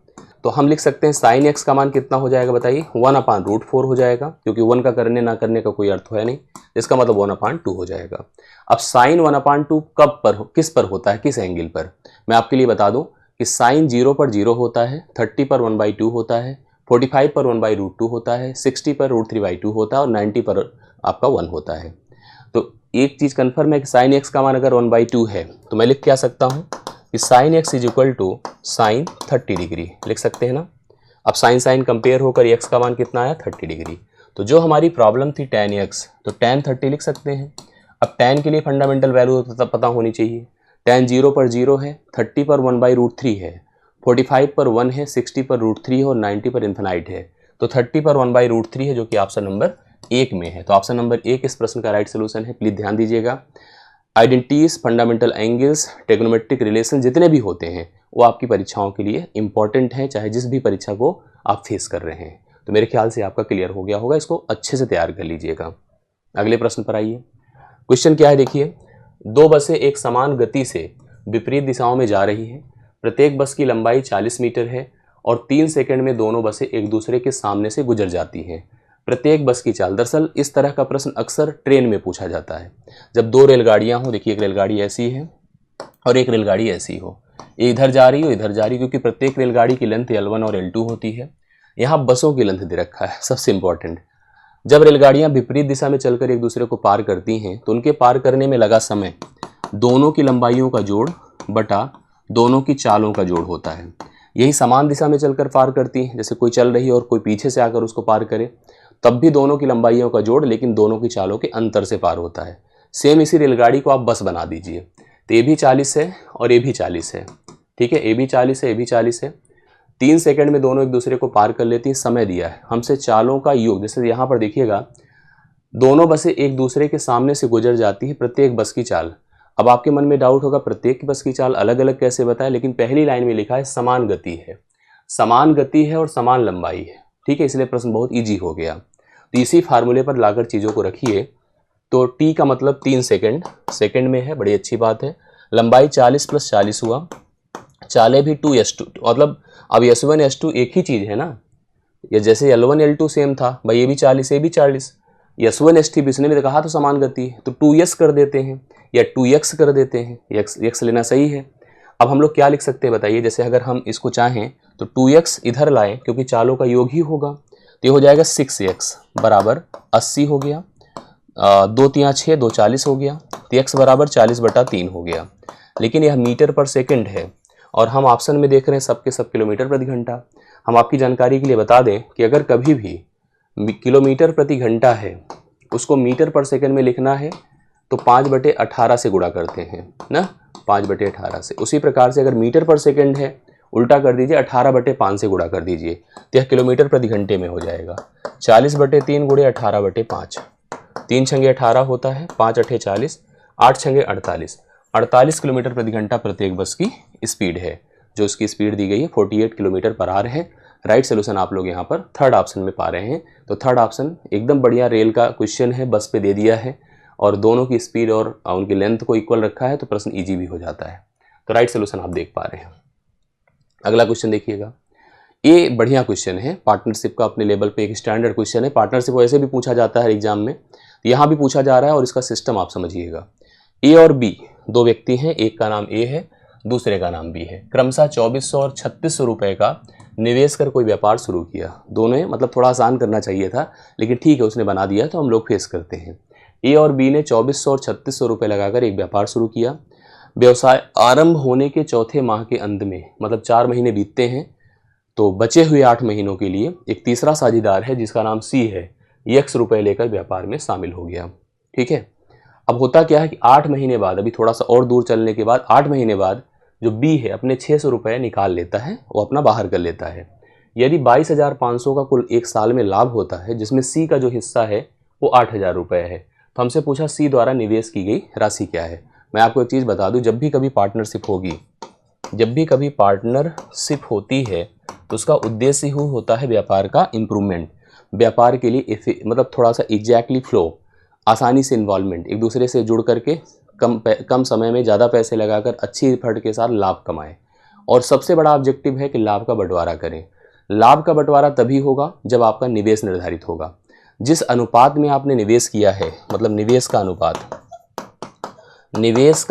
तो हम लिख सकते हैं साइन एक्स का मान कितना हो जाएगा बताइए, 1/√4 हो जाएगा, क्योंकि 1 का करने ना करने का कोई अर्थ है नहीं, इसका मतलब 1/2 हो जाएगा। अब साइन 1/2 कब पर किस पर होता है, किस एंगल पर, मैं आपके लिए बता दूं कि साइन 0 पर 0 होता है, 30 पर 1/2 होता है, 45 पर 1/√2 होता है, 60 पर √3/2 होता है और 90 पर आपका 1 होता है। तो एक चीज़ कन्फर्म है कि साइन एक्स का मान अगर 1/2 है तो मैं लिख क्या सकता हूँ कि sine x is equal to sine 30 degree लिख सकते हैं ना। अब साइन साइन कंपेयर होकर एक्स का मान कितना आया, 30 डिग्री। तो जो हमारी प्रॉब्लम थी tan एक्स, तो tan 30 लिख सकते हैं। अब tan के लिए फंडामेंटल वैल्यू तो पता होनी चाहिए, tan 0 पर 0 है, 30 पर 1/√3 है, 45 पर 1 है, 60 पर √3 है और 90 पर इन्फिनाइट है। तो 30 पर 1/√3 है जो कि ऑप्शन नंबर 1 में है। तो ऑप्शन नंबर 1 इस प्रश्न का राइट सोल्यूशन है। प्लीज ध्यान दीजिएगा, identities, fundamental angles, trigonometric relation जितने भी होते हैं वो आपकी परीक्षाओं के लिए इंपॉर्टेंट हैं, चाहे जिस भी परीक्षा को आप फेस कर रहे हैं। तो मेरे ख्याल से आपका क्लियर हो गया होगा, इसको अच्छे से तैयार कर लीजिएगा। अगले प्रश्न पर आइए। क्वेश्चन क्या है देखिए, 2 बसें एक समान गति से विपरीत दिशाओं में जा रही हैं, प्रत्येक बस की लंबाई 40 मीटर है और 3 सेकंड में दोनों बसें एक दूसरे के सामने से गुजर जाती हैं, प्रत्येक बस की चाल। दरअसल इस तरह का प्रश्न अक्सर ट्रेन में पूछा जाता है। जब 2 रेलगाड़ियां हो, देखिए एक रेलगाड़ी ऐसी है और एक रेलगाड़ी ऐसी हो, ये इधर जा रही हो इधर जा रही, क्योंकि प्रत्येक रेलगाड़ी की लेंथ L1 और L2 होती है। यहाँ बसों की लेंथ दे रखा है, सबसे इंपॉर्टेंट। जब रेलगाड़ियां विपरीत दिशा में चलकर एक दूसरे को पार करती हैं तो उनके पार करने में लगा समय दोनों की लंबाइयों का जोड़ बटा दोनों की चालों का जोड़ होता है। यही समान दिशा में चलकर पार करती हैं, जैसे कोई चल रही है और कोई पीछे से आकर उसको पार करे, तब भी दोनों की लंबाइयों का जोड़ लेकिन दोनों की चालों के अंतर से पार होता है। सेम इसी रेलगाड़ी को आप बस बना दीजिए, तो ये भी 40 है और ये भी 40 है, ठीक है, ये भी 40 है, ये भी 40 है। 3 सेकंड में दोनों एक दूसरे को पार कर लेती हैं, समय दिया है हमसे चालों का योग। जैसे यहाँ पर देखिएगा, दोनों बसें एक दूसरे के सामने से गुजर जाती है, प्रत्येक बस की चाल। अब आपके मन में डाउट होगा प्रत्येक बस की चाल अलग अलग कैसे बताए, लेकिन पहली लाइन में लिखा है समान गति है, समान गति है और समान लंबाई है, ठीक है, इसलिए प्रश्न बहुत ईजी हो गया। तो इसी फार्मूले पर लाकर चीज़ों को रखिए। तो टी का मतलब 3 सेकंड, सेकंड में है, बड़ी अच्छी बात है। लंबाई 40 + 40 हुआ, चालें भी 2s2, मतलब अब s1 s2 एक ही चीज़ है ना, या जैसे L1 L2 सेम था भाई, ये भी 40 ये भी 40, s1 s2 इसने भी कहा तो समान गति है, तो 2s कर देते हैं या 2x कर देते हैं, x लेना सही है। अब हम लोग क्या लिख सकते हैं बताइए, जैसे अगर हम इसको चाहें तो 2x इधर लाएं क्योंकि चालों का योग ही होगा, तो ये हो जाएगा 6x बराबर 80 हो गया, 2 × 6 2 40 हो गया, तो x बराबर 40/3 हो गया। लेकिन यह मीटर पर सेकंड है और हम ऑप्शन में देख रहे हैं सबके सब किलोमीटर प्रति घंटा। हम आपकी जानकारी के लिए बता दें कि अगर कभी भी किलोमीटर प्रति घंटा है उसको मीटर पर सेकंड में लिखना है तो 5/18 से गुणा करते हैं ना, 5/18 से। उसी प्रकार से अगर मीटर पर सेकंड है उल्टा कर दीजिए, 18/5 से गुणा कर दीजिए, तो यह किलोमीटर प्रति घंटे में हो जाएगा। 40/3 × 18/5, 3 × 18 होता है, 5 × 8 40, 8 × 48, 48 किलोमीटर प्रति घंटा प्रत्येक बस की स्पीड है। जो इसकी स्पीड दी गई है 48 किलोमीटर पर आवर है। राइट सोल्यूशन आप लोग यहाँ पर थर्ड ऑप्शन में पा रहे हैं। तो थर्ड ऑप्शन एकदम बढ़िया रेल का क्वेश्चन है, बस पे दे दिया है और दोनों की स्पीड और उनकी लेंथ को इक्वल रखा है, तो प्रश्न इजी भी हो जाता है। तो राइट सोल्यूशन आप देख पा रहे हैं। अगला क्वेश्चन देखिएगा, ये बढ़िया क्वेश्चन है, पार्टनरशिप का अपने लेवल पे एक स्टैंडर्ड क्वेश्चन है। पार्टनरशिप वैसे भी पूछा जाता है एग्जाम में, तो यहाँ भी पूछा जा रहा है और इसका सिस्टम आप समझिएगा। ए और बी 2 व्यक्ति हैं, एक का नाम ए है दूसरे का नाम बी है। क्रमशः 2400 और 3600 रुपये का निवेश कर कोई व्यापार शुरू किया। दोनों मतलब थोड़ा आसान करना चाहिए था, लेकिन ठीक है उसने बना दिया, तो हम लोग फेस करते हैं। ए और बी ने 2400 और 3600 रुपये लगाकर एक व्यापार शुरू किया। व्यवसाय आरंभ होने के चौथे माह के अंत में, मतलब 4 महीने बीतते हैं, तो बचे हुए 8 महीनों के लिए एक तीसरा साझेदार है जिसका नाम सी है, x रुपये लेकर व्यापार में शामिल हो गया। ठीक है, अब होता क्या है कि 8 महीने बाद, अभी थोड़ा सा और दूर चलने के बाद 8 महीने बाद जो बी है अपने 600 रुपये निकाल लेता है, वो अपना बाहर कर लेता है। यदि 22,500 का कुल एक साल में लाभ होता है, जिसमें सी का जो हिस्सा है वो 8,000 रुपये है। तो हमसे पूछा सी द्वारा निवेश की गई राशि क्या है। मैं आपको एक चीज़ बता दूं, जब भी कभी पार्टनरशिप होगी, जब भी कभी पार्टनरशिप होती है तो उसका उद्देश्य ही होता है व्यापार का इम्प्रूवमेंट, व्यापार के लिए मतलब थोड़ा सा एग्जैक्टली फ्लो, आसानी से इन्वॉल्वमेंट, एक दूसरे से जुड़ करके कम समय में ज़्यादा पैसे लगाकर अच्छी एफर्ट के साथ लाभ कमाएं। और सबसे बड़ा ऑब्जेक्टिव है कि लाभ का बंटवारा करें। लाभ का बंटवारा तभी होगा जब आपका निवेश निर्धारित होगा। जिस अनुपात में आपने निवेश किया है, मतलब निवेश का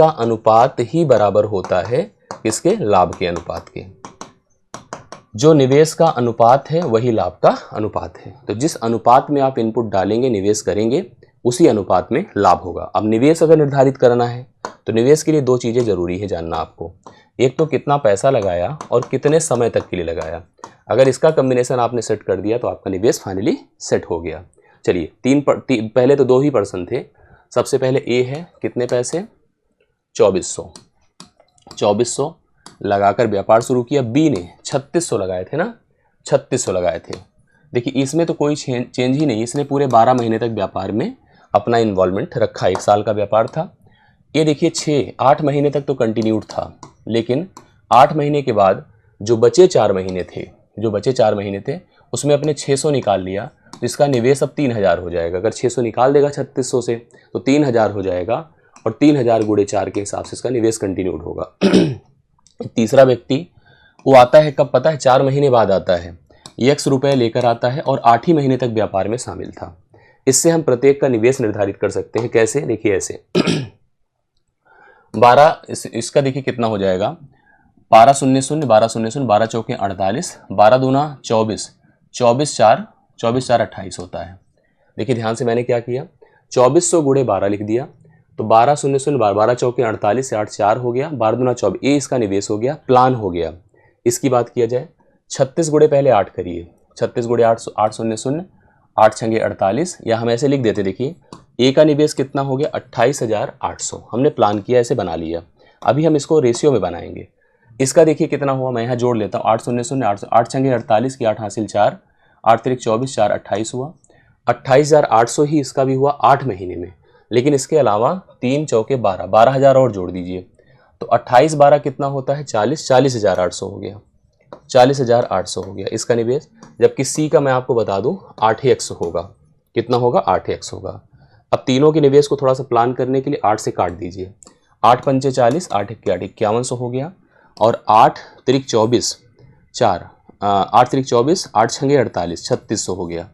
अनुपात ही बराबर होता है किसके? लाभ के अनुपात के। जो निवेश का अनुपात है वही लाभ का अनुपात है। तो जिस अनुपात में आप इनपुट डालेंगे, निवेश करेंगे, उसी अनुपात में लाभ होगा। अब निवेश अगर निर्धारित करना है तो निवेश के लिए दो चीज़ें जरूरी है जानना आपको। एक तो कितना पैसा लगाया और कितने समय तक के लिए लगाया। अगर इसका कॉम्बिनेशन आपने सेट कर दिया तो आपका निवेश फाइनली सेट हो गया। चलिए पहले तो दो ही पर्सन थे। सबसे पहले ए है, कितने पैसे? 2400 लगाकर व्यापार शुरू किया। बी ने 3600 लगाए थे ना, 3600 लगाए थे। देखिए इसमें तो कोई चेंज ही नहीं, इसने पूरे 12 महीने तक व्यापार में अपना इन्वॉल्वमेंट रखा। 1 साल का व्यापार था। ये देखिए 6-8 महीने तक तो कंटिन्यूड था, लेकिन 8 महीने के बाद जो बचे 4 महीने थे उसमें अपने 600 निकाल लिया। तो इसका निवेश अब 3000 हो जाएगा। अगर 600 निकाल देगा 3600 से तो 3000 हो जाएगा, और 3000 गुणे 4 के हिसाब से इसका निवेश कंटिन्यूड होगा। तीसरा व्यक्ति वो आता है कब पता है? 4 महीने बाद आता है। x रुपए लेकर आता है और 8 ही महीने तक व्यापार में शामिल था। इससे हम प्रत्येक का निवेश निर्धारित कर सकते हैं। कैसे? देखिए ऐसे 12 इसका देखिए कितना हो जाएगा? 12 शून्य शून्य 12 शून्य शून्य 12 चौके 48, 12 दूना 24, 24 4 28 होता है। देखिए ध्यान से मैंने क्या किया, 2400 गुणे 12 लिख दिया। तो 12 शून्य शून्य 12 चौके 48 से 8 4 हो गया, 12 दूना 24, ये इसका निवेश हो गया, प्लान हो गया। इसकी बात किया जाए 36 गुणे पहले 8 करिए, 36 गुणे 8 8 शून्य शून्य 8 छंगे 48, या हम ऐसे लिख देते। देखिए ए का निवेश कितना हो गया? 28,800। हमने प्लान किया, ऐसे बना लिया। अभी हम इसको रेशियो में बनाएंगे। इसका देखिए कितना हुआ, मैं यहाँ जोड़ लेता हूँ। 8 शून्य शून्य 8 छंगे 48 की 8 हासिल 4, 8 तिरिक 24, 4 28 हुआ। 28,800 ही इसका भी हुआ 8 महीने में। लेकिन इसके अलावा 3 चौके 12, 12,000 और जोड़ दीजिए। तो 28 12 कितना होता है? 40, 40,800 हो गया, 40,800 हो गया इसका निवेश। जबकि सी का मैं आपको बता दूं 8x होगा। कितना होगा? 8x होगा। अब तीनों के निवेश को थोड़ा सा प्लान करने के लिए 8 से काट दीजिए। 8 पंचे 40, 8 1 8 5100 हो गया। और 8 तिरिक 24 4, 8 तिरिक 24, 8 छंगे 48, 3600 हो गया।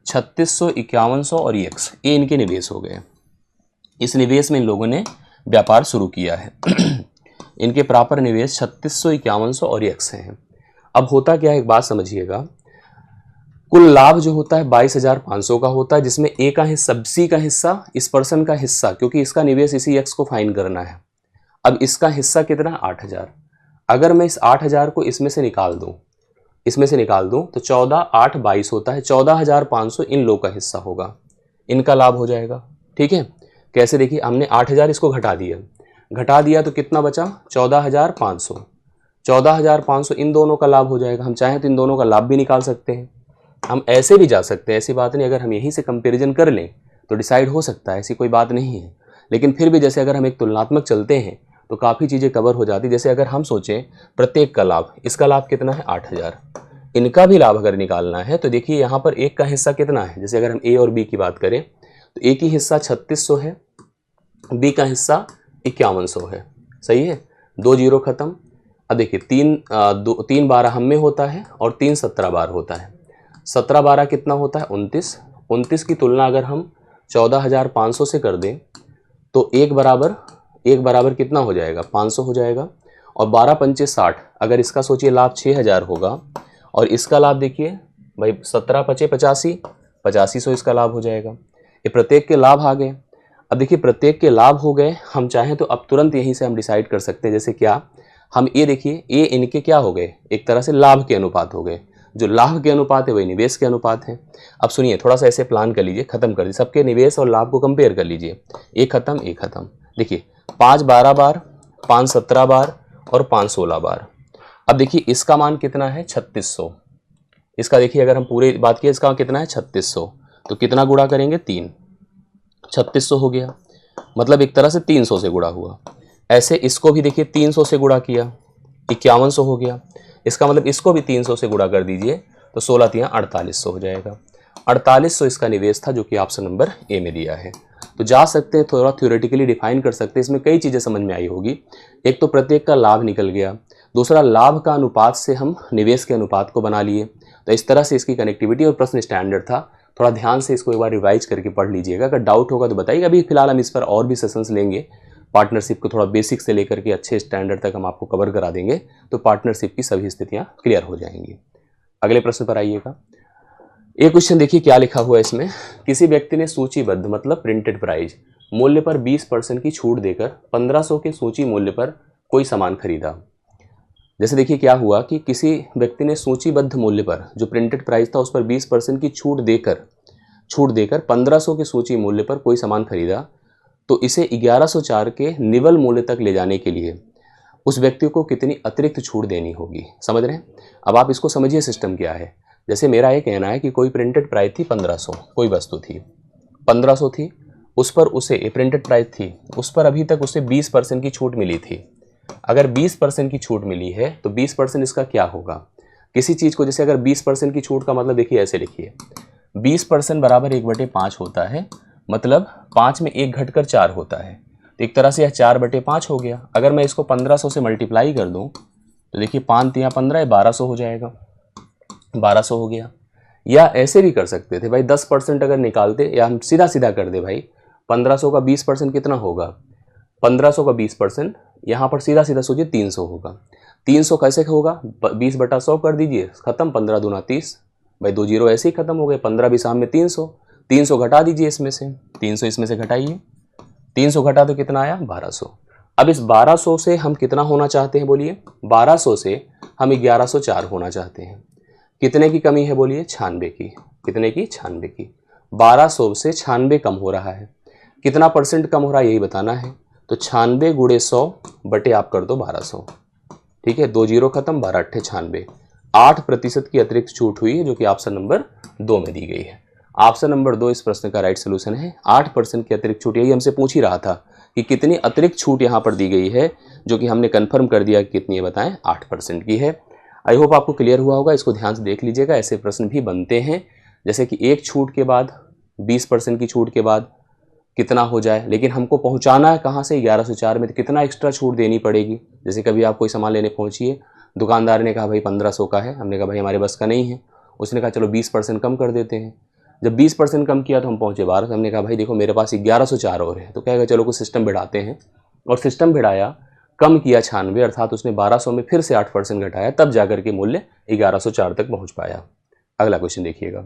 3600, 5100 और x, ये इनके निवेश हो गए। इस निवेश में इन लोगों ने व्यापार शुरू किया है। इनके प्रॉपर निवेश 3600, 5100 और x हैं। अब होता क्या है, एक बात समझिएगा। कुल लाभ जो होता है 22,500 का होता है, जिसमें ए का हिस्सा, सी का हिस्सा, इस पर्सन का हिस्सा, क्योंकि इसका निवेश इसी x को फाइन करना है। अब इसका हिस्सा कितना? 8,000। अगर मैं इस 8,000 को इसमें से निकाल दूं तो 14 8 22 होता है। 14,500 इन लोग का हिस्सा होगा, इनका लाभ हो जाएगा। ठीक है, कैसे? देखिए हमने 8,000 इसको घटा दिया तो कितना बचा? 14,500। 14,500 इन दोनों का लाभ हो जाएगा। हम चाहें तो इन दोनों का लाभ भी निकाल सकते हैं, हम ऐसे भी जा सकते हैं, ऐसी बात नहीं। अगर हम यहीं से कंपैरिजन कर लें तो डिसाइड हो सकता है, ऐसी कोई बात नहीं है। लेकिन फिर भी जैसे अगर हम एक तुलनात्मक चलते हैं तो काफ़ी चीज़ें कवर हो जाती। जैसे अगर हम सोचें प्रत्येक का लाभ, इसका लाभ कितना है? 8,000। इनका भी लाभ अगर निकालना है तो देखिए यहाँ पर एक का हिस्सा कितना है। जैसे अगर हम ए और बी की बात करें तो ए की हिस्सा 3600 है, बी का हिस्सा 5100 है। सही है, 2 जीरो खत्म। अब देखिए 3 12 हम में होता है और 3 17 बार होता है। 17 12 कितना होता है? 29। 29 की तुलना अगर हम 14,500 से कर दें तो एक बराबर कितना हो जाएगा? 500 हो जाएगा। और 12 पंचे 60, अगर इसका सोचिए लाभ 6,000 होगा और इसका लाभ देखिए भाई 17 पचे 85, 8500 इसका लाभ हो जाएगा। ये प्रत्येक के लाभ आ गए। अब देखिए प्रत्येक के लाभ हो गए, हम चाहें तो अब तुरंत यहीं से हम डिसाइड कर सकते हैं। जैसे क्या, हम ये देखिए ये इनके क्या हो गए? एक तरह से लाभ के अनुपात हो गए। जो लाभ के अनुपात है वही निवेश के अनुपात है। अब सुनिए, थोड़ा सा ऐसे प्लान कर लीजिए, खत्म कर दीजिए, सबके निवेश और लाभ को कंपेयर कर लीजिए। एक खत्म। देखिए 5 12 बार, 5 17 बार और 5 16 बार। अब देखिए इसका मान कितना है? 3600। इसका देखिए अगर हम पूरी बात किए, इसका कितना है? 3600। तो कितना गुणा करेंगे? 3। 3600 हो गया, मतलब एक तरह से 300 से गुणा हुआ। ऐसे इसको भी देखिए 300 से गुणा किया, 5100 हो गया। इसका मतलब इसको भी 300 से गुणा कर दीजिए तो 16 तियां 4800 हो जाएगा। 4800 इसका निवेश था जो कि ऑप्शन नंबर ए में दिया है। तो जा सकते हैं, थोड़ा थ्योरेटिकली डिफाइन कर सकते हैं, इसमें कई चीज़ें समझ में आई होगी। एक तो प्रत्येक का लाभ निकल गया, दूसरा लाभ का अनुपात से हम निवेश के अनुपात को बना लिए। तो इस तरह से इसकी कनेक्टिविटी और प्रश्न स्टैंडर्ड था। थोड़ा ध्यान से इसको एक बार रिवाइज करके पढ़ लीजिएगा, अगर डाउट होगा तो बताइएगा। अभी फिलहाल हम इस पर और भी सेशंस लेंगे, पार्टनरशिप को थोड़ा बेसिक से लेकर के अच्छे स्टैंडर्ड तक हम आपको कवर करा देंगे, तो पार्टनरशिप की सभी स्थितियां क्लियर हो जाएंगी। अगले प्रश्न पर आइएगा। एक क्वेश्चन देखिए क्या लिखा हुआ है इसमें। किसी व्यक्ति ने सूचीबद्ध मतलब प्रिंटेड प्राइस मूल्य पर 20% की छूट देकर 1500 के सूची मूल्य पर कोई सामान खरीदा। जैसे देखिए क्या हुआ कि किसी व्यक्ति ने सूचीबद्ध मूल्य पर जो प्रिंटेड प्राइस था उस पर 20% की छूट देकर 1500 के सूची मूल्य पर कोई सामान खरीदा, तो इसे 1104 के निवल मूल्य तक ले जाने के लिए उस व्यक्ति को कितनी अतिरिक्त छूट देनी होगी। समझ रहे हैं? अब आप इसको समझिए सिस्टम क्या है। जैसे मेरा ये कहना है कि कोई प्रिंटेड प्राइस थी 1500, कोई वस्तु थी 1500 थी, उस पर उसे प्रिंटेड प्राइस थी, उस पर अभी तक उसे 20% की छूट मिली थी। अगर 20% की छूट मिली है तो 20% इसका क्या होगा। किसी चीज़ को जैसे अगर 20% की छूट का मतलब देखिए ऐसे लिखिए, 20% बराबर 1/5 होता है, मतलब 5 में 1 घटकर 4 होता है। तो एक तरह से यह 4/5 हो गया। अगर मैं इसको 1500 से मल्टीप्लाई कर दूं तो देखिए 5 तियां 15 1200 हो जाएगा, 1200 हो गया। या ऐसे भी कर सकते थे भाई, 10% अगर निकालते, या हम सीधा सीधा कर दे भाई, 1500 का 20% कितना होगा, 1500 का 20% यहाँ पर सीधा सीधा सोचिए 300 होगा। 300 कैसे होगा, 20/100 कर दीजिए, खत्म, 15 दूना 30, भाई 2 जीरो ऐसे ही खत्म हो गए। 15 भी सामने 300, 300 घटा दीजिए इसमें से, 300 इसमें से घटाइए, 300 घटा तो कितना आया 1200। अब इस 1200 से हम कितना होना चाहते हैं बोलिए, 1200 से हम 1104 होना चाहते हैं। कितने की कमी है बोलिए, 96 की। कितने की, 96 की। 1200 से 96 कम हो रहा है, कितना परसेंट कम हो रहा है यही बताना है। तो 96 गुणे 100 बटे आप कर दो 1200, ठीक है, 2 जीरो खत्म, 12 अट्ठे 96, 8% की अतिरिक्त छूट हुई है जो कि ऑप्शन नंबर 2 में दी गई है। ऑप्शन नंबर 2 इस प्रश्न का राइट सोल्यूशन है। 8% की अतिरिक्त छूट, यही हमसे पूछ ही रहा था कि कितनी अतिरिक्त छूट यहाँ पर दी गई है, जो कि हमने कंफर्म कर दिया कि कितनी है, बताएं, 8% की है। आई होप आपको क्लियर हुआ होगा। इसको ध्यान से देख लीजिएगा, ऐसे प्रश्न भी बनते हैं, जैसे कि एक छूट के बाद 20% की छूट के बाद कितना हो जाए, लेकिन हमको पहुंचाना है कहाँ से, 1104 में, तो कितना एक्स्ट्रा छूट देनी पड़ेगी। जैसे कभी आप कोई सामान लेने पहुंचिए, दुकानदार ने कहा भाई 1500 का है, हमने कहा भाई हमारे बस का नहीं है, उसने कहा चलो 20% कम कर देते हैं। जब 20% कम किया तो हम पहुंचे 1200, हमने कहा भाई देखो मेरे पास 1104 और है, तो कहेगा चलो कुछ सिस्टम भिड़ाते हैं, और सिस्टम भिड़ाया, कम किया 96, अर्थात उसने 1200 में फिर से 8% घटाया, तब जाकर के मूल्य 1104 तक पहुंच पाया। अगला क्वेश्चन देखिएगा।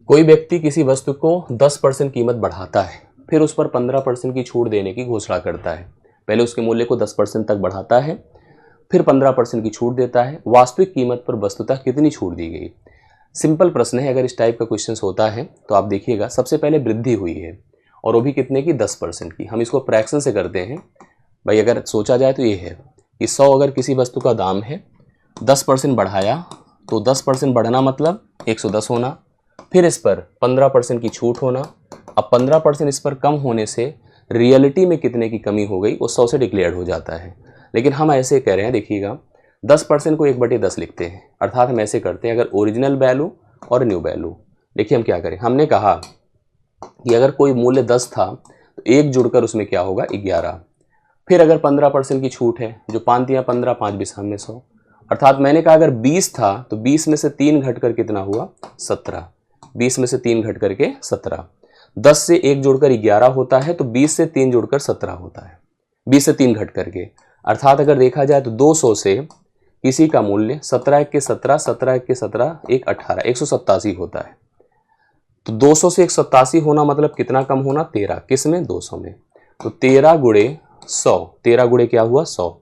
कोई व्यक्ति किसी वस्तु को 10% कीमत बढ़ाता है, फिर उस पर 15% की छूट देने की घोषणा करता है। पहले उसके मूल्य को 10% तक बढ़ाता है, फिर 15% की छूट देता है। वास्तविक कीमत पर वस्तुतः कितनी छूट दी गई। सिंपल प्रश्न है, अगर इस टाइप का क्वेश्चन होता है तो आप देखिएगा, सबसे पहले वृद्धि हुई है, और वो भी कितने की, 10% की। हम इसको फ्रैक्शन से करते हैं भाई, अगर सोचा जाए तो ये है कि 100 अगर किसी वस्तु का दाम है, 10% बढ़ाया तो 10% बढ़ना मतलब 110 होना, फिर इस पर 15% की छूट होना। अब 15% इस पर कम होने से रियलिटी में कितने की कमी हो गई, वो 100 से डिक्लेयर हो जाता है। लेकिन हम ऐसे कह रहे हैं, देखिएगा 10% को 1/10 लिखते हैं, अर्थात हम ऐसे करते हैं, अगर ओरिजिनल वैल्यू और न्यू वैल्यू, देखिए हम क्या करें, हमने कहा कि अगर कोई मूल्य 10 था तो 1 जुड़कर उसमें क्या होगा, 11। फिर अगर 15% की छूट है, जो 5 तियां 15, 5 भी सामने 100, अर्थात मैंने कहा अगर 20 था तो 20 में से 3 घटकर कितना हुआ, 17। 20 में से 3 घट करके 17। 10 से 1 जोड़कर 11 होता है, तो 20 से 3 जोड़कर 17 होता है, 20 से 3 घट करके। अर्थात अगर देखा जाए तो 200 से किसी का मूल्य 17 1 के 17, 17 1 के 17, 1 18, 187 होता है। तो 200 से 187 होना मतलब कितना कम होना, 13। किस में, 200 में। तो 13 गुणे 100, 13 गुणे क्या हुआ, 100।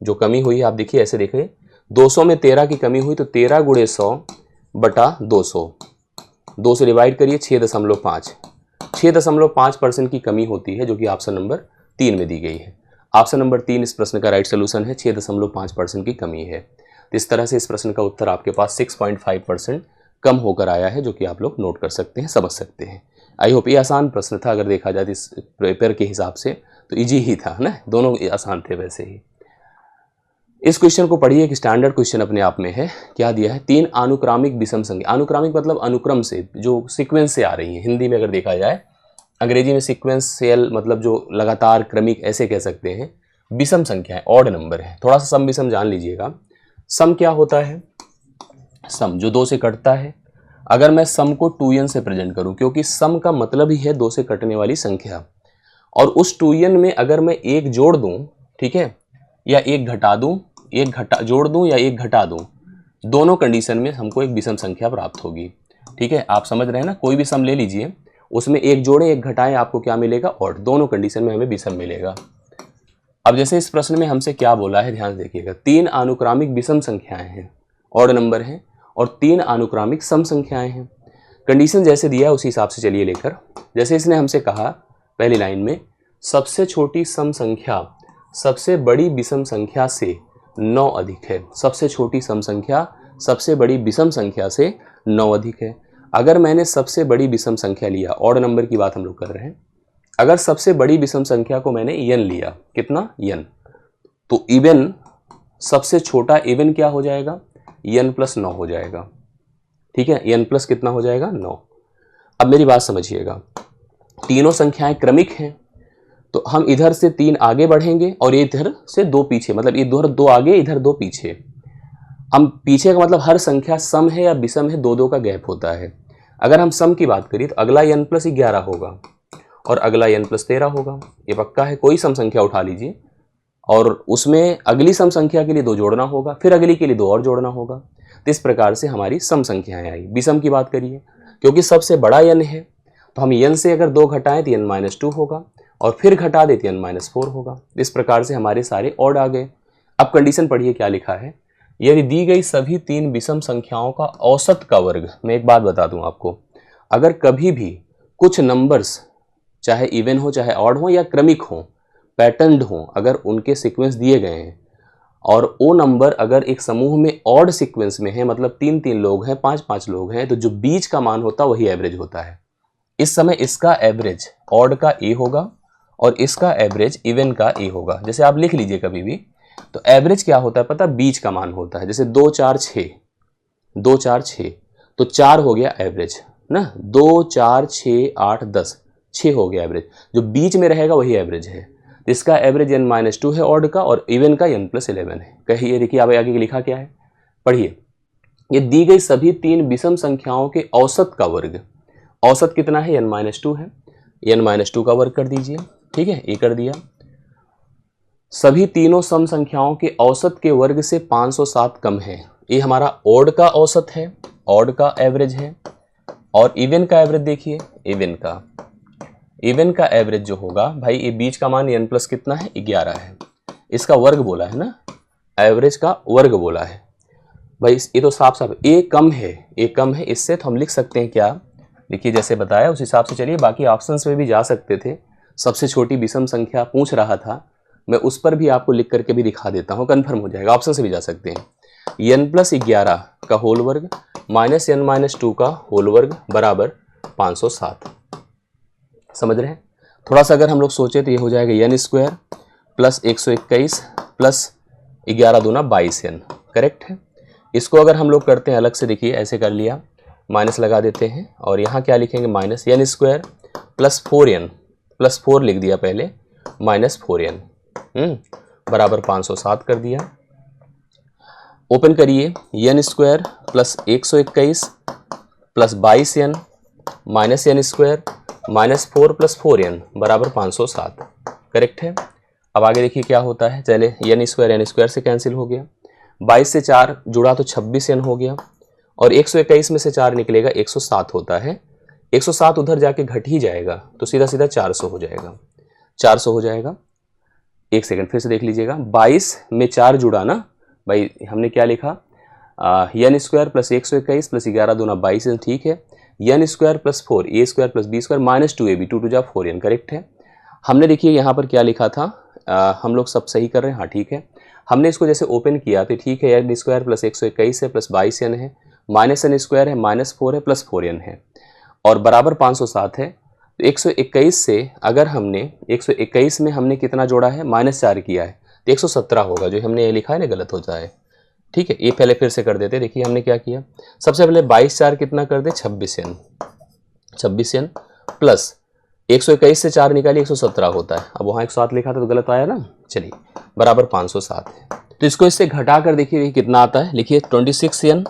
जो कमी हुई आप देखिए, ऐसे देखिए, 200 में 13 की कमी हुई, तो 13 गुणे 100 बटा 200, 2 से डिवाइड करिए, 6.5। 6.5% की कमी होती है, जो कि ऑप्शन नंबर 3 में दी गई है। ऑप्शन नंबर 3 इस प्रश्न का राइट सोल्यूशन है, 6.5% की कमी है। तो इस तरह से इस प्रश्न का उत्तर आपके पास 6.5% कम होकर आया है, जो कि आप लोग नोट कर सकते हैं, समझ सकते हैं। आई होप ये आसान प्रश्न था, अगर देखा जाए इस पेपर के हिसाब से तो इजी ही था ना, दोनों आसान थे वैसे ही। इस क्वेश्चन को पढ़िए, एक स्टैंडर्ड क्वेश्चन अपने आप में है। क्या दिया है, 3 अनुक्रमिक विषम संख्या, अनुक्रमिक मतलब अनुक्रम से, जो सीक्वेंस से आ रही है। हिंदी में अगर देखा जाए, अंग्रेजी में सीक्वेंशियल मतलब जो लगातार क्रमिक ऐसे कह सकते हैं। विषम संख्या है, ऑड नंबर है। थोड़ा सा सम विषम जान लीजिएगा। सम क्या होता है, सम जो 2 से कटता है। अगर मैं सम को 2n से प्रेजेंट करूं, क्योंकि सम का मतलब ही है 2 से कटने वाली संख्या, और उस 2n में अगर मैं एक जोड़ दूं, ठीक है, या एक घटा दूं, जोड़ दूं या एक घटा दूं, दोनों कंडीशन में हमको एक विषम संख्या प्राप्त होगी। ठीक है, आप समझ रहे हैं ना। कोई भी सम ले लीजिए, उसमें एक जोड़े एक घटाएं, आपको क्या मिलेगा, ऑड। दोनों कंडीशन में हमें विषम मिलेगा। अब जैसे इस प्रश्न में हमसे क्या बोला है, ध्यान देखिएगा। 3 अनुक्रमिक विषम संख्याएं हैं, ऑड नंबर हैं, और 3 अनुक्रमिक सम संख्याएं हैं। कंडीशन जैसे दिया है उसी हिसाब से चलिए लेकर। जैसे इसने हमसे कहा पहली लाइन में, सबसे छोटी सम संख्या सबसे बड़ी विषम संख्या से 9 अधिक है। सबसे छोटी सम संख्या सबसे बड़ी विषम संख्या से 9 अधिक है। अगर मैंने सबसे बड़ी विषम संख्या लिया, ऑड नंबर की बात हम लोग कर रहे हैं, अगर सबसे बड़ी विषम संख्या को मैंने n लिया, कितना, n, तो इवन सबसे छोटा इवन क्या हो जाएगा, n प्लस 9 हो जाएगा। ठीक है, n प्लस कितना हो जाएगा, 9। अब मेरी बात समझिएगा, तीनों संख्याएं क्रमिक हैं, तो हम इधर से 3 आगे बढ़ेंगे और इधर से 2 पीछे, मतलब इधर 2 आगे इधर 2 पीछे। हम पीछे का मतलब हर संख्या सम है या विषम है, 2-2 का गैप होता है। अगर हम सम की बात करिए तो अगला n प्लस 11 होगा और अगला n प्लस 13 होगा। ये पक्का है। कोई सम संख्या उठा लीजिए और उसमें अगली सम संख्या के लिए 2 जोड़ना होगा, फिर अगली के लिए 2 और जोड़ना होगा। तो इस प्रकार से हमारी सम संख्याएं आई। विषम की बात करिए, क्योंकि सबसे बड़ा n है, तो हम n से अगर 2 घटाएं तो n-2 होगा, और फिर घटा देते n-4 होगा। इस प्रकार से हमारे सारे ऑड आ गए। अब कंडीशन पढ़िए क्या लिखा है। यदि दी गई सभी 3 विषम संख्याओं का औसत का वर्ग, मैं एक बात बता दूं आपको, अगर कभी भी कुछ नंबर्स चाहे इवन हो चाहे ऑड हो या क्रमिक हो, पैटर्न्ड हो, अगर उनके सीक्वेंस दिए गए हैं और वो नंबर अगर एक समूह में ऑड सीक्वेंस में है, मतलब 3-3 लोग हैं, 5-5 लोग हैं, तो जो बीच का मान होता है वही एवरेज होता है। इस समय इसका एवरेज ऑड का ए होगा और इसका एवरेज इवन का ए होगा। जैसे आप लिख लीजिए कभी भी, तो एवरेज क्या होता है पता, बीच का मान होता है। जैसे 2 4 6, 2 4 6, तो 4 हो गया एवरेज ना, 2 4 6 8 10, 6 हो गया एवरेज। जो बीच में रहेगा वही एवरेज है। इसका एवरेज n-2 है ऑड का, और इवन का n+11 है। कहिए, देखिए आप आगे लिखा क्या है, पढ़िए। ये दी गई सभी 3 विषम संख्याओं के औसत का वर्ग, औसत कितना है, n-2 है, n-2 का वर्ग कर दीजिए। ठीक है, ये कर दिया। सभी तीनों सम संख्याओं के औसत के वर्ग से 507 कम है। ये हमारा ऑड का औसत है, ऑड का एवरेज है। और इवन का एवरेज देखिए, इवन का एवरेज जो होगा भाई, ये बीच का मान n प्लस कितना है, 11 है। इसका वर्ग बोला है ना, एवरेज का वर्ग बोला है भाई। ये तो साफ साफ ए कम है, ए कम है। इससे तो हम लिख सकते हैं क्या, देखिए जैसे बताया उस हिसाब से चलिए। बाकी ऑप्शंस में भी जा सकते थे। सबसे छोटी विषम संख्या पूछ रहा था, मैं उस पर भी आपको लिख करके भी दिखा देता हूँ, कन्फर्म हो जाएगा। ऑप्शन से भी जा सकते हैं। n+11 का होल वर्ग माइनस n-2 का होल वर्ग बराबर 507। समझ रहे हैं। थोड़ा सा अगर हम लोग सोचे तो ये हो जाएगा n² प्लस 121 प्लस 11 दूना 22n, करेक्ट है। इसको अगर हम लोग करते हैं अलग से, देखिए ऐसे कर लिया, माइनस लगा देते हैं और यहाँ क्या लिखेंगे, minus n² plus 4n plus 4 लिख दिया पहले, माइनस 4n बराबर 507 कर दिया। ओपन करिए, n² plus 121 plus 22n minus n² minus 4 plus 4n बराबर 507, करेक्ट है। अब आगे देखिए क्या होता है। चले, n² से कैंसिल हो गया, 22 से 4 जुड़ा तो 26n हो गया, और 121 में से 4 निकलेगा 107 होता है। 107 उधर जाके घट ही जाएगा, तो सीधा सीधा 400 हो जाएगा, 400 हो जाएगा। एक सेकंड फिर से देख लीजिएगा, 22 में 4 जुड़ा ना भाई, हमने क्या लिखा, n² प्लस 121 प्लस 11 दूना 22, ठीक है। n² plus 4 a² plus b² minus 2ab, 2 2 जा 4n, करेक्ट है। हमने देखिए यहाँ पर क्या लिखा था, हम लोग सब सही कर रहे हैं, हाँ ठीक है। हमने इसको जैसे ओपन किया तो ठीक है, n² प्लस 121 है प्लस 22n है, माइनस n² है, माइनस 4 है प्लस 4n है, और बराबर 507 है। तो 121 से अगर हमने 121 में हमने कितना जोड़ा है, -4 किया है, तो 117 होगा। जो हमने ये लिखा है ना गलत होता है, ठीक है। ये पहले फिर से कर देते हैं। देखिए हमने क्या किया, सबसे पहले 22 4 कितना कर दे, 26n, 26n प्लस 121 से 4 निकालिए 117 होता है। अब वहाँ 107 लिखा था तो गलत आया ना, चलिए बराबर 507 है। तो इसको इससे घटा कर देखिए कितना आता है, लिखिए 26n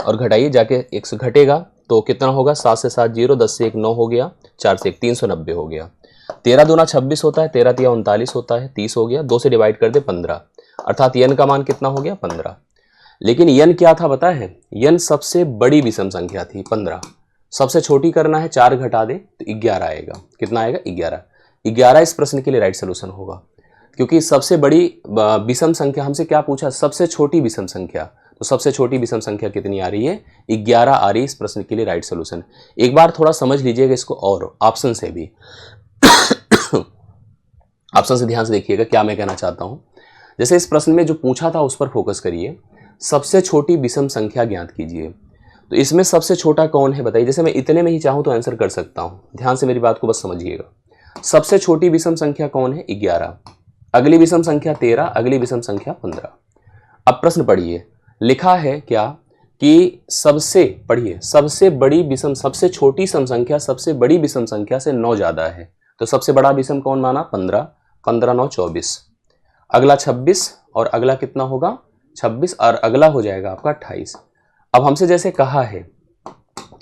और घटाइए जाके 100 घटेगा तो कितना होगा, 7 से 7 0, 10 से 1 9 हो गया, 4 से 1 390 हो गया। 13 दूना 26 होता है, 13 तिया 39 होता है, 30 हो गया। 2 से डिवाइड कर दे 15, अर्थात n का मान कितना हो गया 15। लेकिन n क्या था पता है, n सबसे बड़ी विषम संख्या थी 15। सबसे छोटी करना है, 4 घटा दे तो 11 आएगा। कितना आएगा 11। 11 इस प्रश्न के लिए राइट सोल्यूशन होगा, क्योंकि सबसे बड़ी विषम संख्या हमसे क्या पूछा, सबसे छोटी विषम संख्या। तो सबसे छोटी विषम संख्या कितनी आ रही है, 11 आ रही है इस प्रश्न के लिए राइट सोल्यूशन। एक बार थोड़ा समझ लीजिएगा इसको और ऑप्शन से भी ऑप्शन से ध्यान से देखिएगा क्या मैं कहना चाहता हूं। जैसे इस प्रश्न में जो पूछा था उस पर फोकस करिए, सबसे छोटी विषम संख्या ज्ञात कीजिए। तो इसमें सबसे छोटा कौन है बताइए। जैसे मैं इतने में ही चाहूं तो आंसर कर सकता हूं, ध्यान से मेरी बात को बस समझिएगा। सबसे छोटी विषम संख्या कौन है, 11। अगली विषम संख्या 13, अगली विषम संख्या 15। अब प्रश्न पढ़िए, लिखा है क्या कि सबसे, पढ़िए, सबसे बड़ी विषम, सबसे छोटी सम संख्या सबसे बड़ी विषम संख्या से 9 ज्यादा है। तो सबसे बड़ा विषम कौन माना, 15, 15 9 24, अगला 26 और अगला कितना होगा 26 और अगला हो जाएगा आपका 28। अब हमसे जैसे कहा है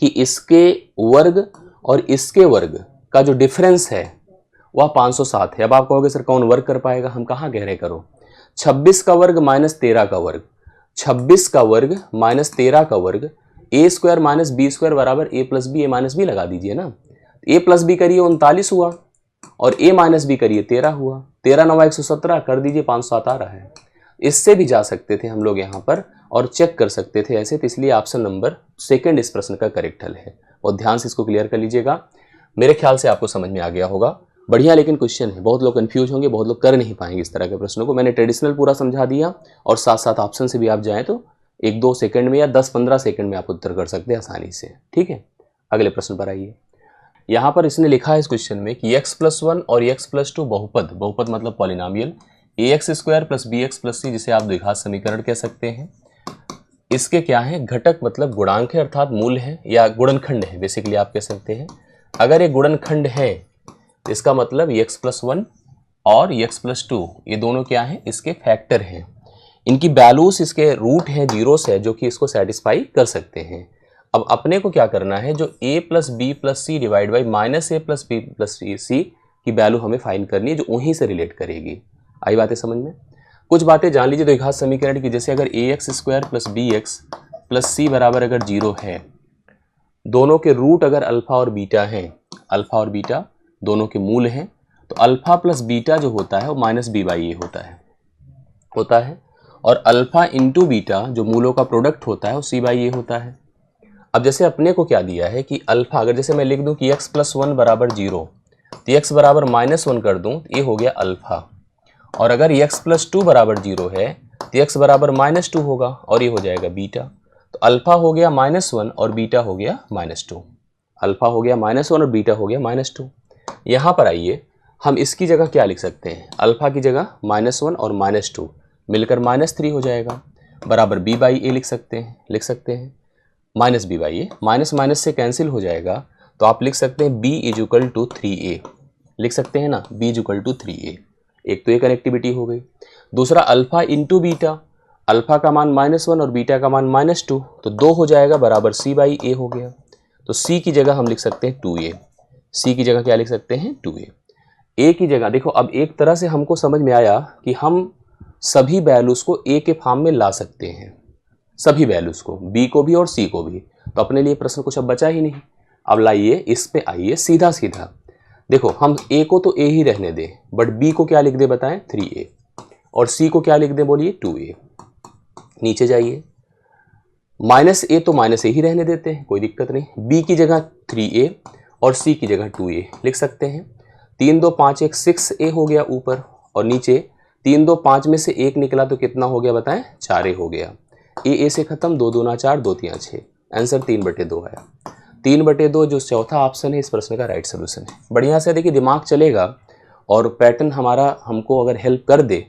कि इसके वर्ग और इसके वर्ग का जो डिफरेंस है वह 507 है। अब आप कहोगे सर कौन वर्ग कर पाएगा, हम कहाँ कह रहे करो। 26 का वर्ग माइनस 13 का वर्ग, 26 का वर्ग माइनस 13 का वर्ग, a square minus b square बराबर a plus b, a minus b लगा दीजिए ना। a प्लस बी करिए 39 हुआ और a माइनस बी करिए 13 हुआ। 13 9 117 कर दीजिए 507 आ रहा है। इससे भी जा सकते थे हम लोग यहाँ पर और चेक कर सकते थे ऐसे, तो इसलिए ऑप्शन नंबर सेकंड इस प्रश्न का करेक्ट हल है। और ध्यान से इसको क्लियर कर लीजिएगा, मेरे ख्याल से आपको समझ में आ गया होगा। बढ़िया लेकिन क्वेश्चन है, बहुत लोग कंफ्यूज होंगे, बहुत लोग कर नहीं पाएंगे इस तरह के प्रश्नों को। मैंने ट्रेडिशनल पूरा समझा दिया और साथ साथ ऑप्शन से भी आप जाएं तो 1-2 सेकंड में या 10-15 सेकंड में आप उत्तर कर सकते हैं आसानी से। ठीक है, अगले प्रश्न पर आइए। यहाँ पर इसने लिखा है इस क्वेश्चन में कि x+1 और x+2 बहुपद, बहुपद मतलब polynomial ax² plus bx plus c, जिसे आप द्विघात समीकरण कह सकते हैं, इसके क्या है, घटक मतलब गुणांक है अर्थात मूल है या गुणनखंड है, बेसिकली आप कह सकते हैं। अगर ये गुणनखंड है इसका मतलब x+1 और x+2 ये दोनों क्या है, इसके फैक्टर हैं। इनकी वैल्यूज इसके रूट है, जीरोस है, जो कि इसको सेटिस्फाई कर सकते हैं। अब अपने को क्या करना है, जो a plus B plus C divide by minus A plus B plus C की वैल्यू हमें फाइंड करनी है, जो वहीं से रिलेट करेगी। आई बातें समझ में। कुछ बातें जान लीजिए द्विघात समीकरण की, जैसे अगर ax² plus bx plus c बराबर अगर 0 है, दोनों के रूट अगर अल्फा और बीटा हैं, अल्फा और बीटा दोनों के मूल हैं, तो अल्फा प्लस बीटा जो होता है वो माइनस बी बाई ए होता है और अल्फा इंटू बीटा जो मूलों का प्रोडक्ट होता है वो सी बाई ए होता है। अब जैसे अपने को क्या दिया है कि अल्फा, अगर जैसे मैं लिख दूं कि x+1 बराबर 0, तो x बराबर -1 कर दूं तो ये हो गया अल्फा, और अगर x+2 बराबर 0 है तो x बराबर -2 होगा और ये हो जाएगा बीटा। तो अल्फा हो गया -1 और बीटा हो गया -2, अल्फा हो गया -1 और बीटा हो गया -2। यहाँ पर आइए हम इसकी जगह क्या लिख सकते हैं, अल्फा की जगह -1 और -2 मिलकर -3 हो जाएगा, बराबर b बाई ए लिख सकते हैं minus b by a, minus minus से कैंसिल हो जाएगा, तो आप लिख सकते हैं b इक्वल टू 3a, लिख सकते हैं ना, b इक्वल टू 3a। एक तो ये कनेक्टिविटी हो गई। दूसरा अल्फा इंटू बीटा, अल्फा का मान -1 और बीटा का मान -2, तो 2 हो जाएगा बराबर c बाई ए हो गया। तो c की जगह हम लिख सकते हैं 2a, c की जगह क्या लिख सकते हैं 2a। a की जगह देखो, अब एक तरह से हमको समझ में आया कि हम सभी वैल्यूज को a के फॉर्म में ला सकते हैं, सभी वैल्यूज को, b को भी और c को भी। तो अपने लिए प्रश्न कुछ अब बचा ही नहीं। अब लाइए इस पे आइए सीधा सीधा, देखो हम a को तो a ही रहने दें, बट b को क्या लिख दे बताएं 3a, और c को क्या लिख दे बोलिए 2a। नीचे जाइए, -a तो -a ही रहने देते हैं, कोई दिक्कत नहीं। b की जगह 3a और c की जगह 2a लिख सकते हैं। 3 2 5 1 6a हो गया ऊपर, और नीचे 3 2 5 में से 1 निकला तो कितना हो गया बताएं, 4a हो गया। ए से खत्म, 2 दूना 4, 2 तियां 6, आंसर 3/2 है। 3/2 जो चौथा ऑप्शन है इस प्रश्न का राइट सोल्यूशन है। बढ़िया से देखिए, दिमाग चलेगा और पैटर्न हमारा हमको अगर हेल्प कर दे,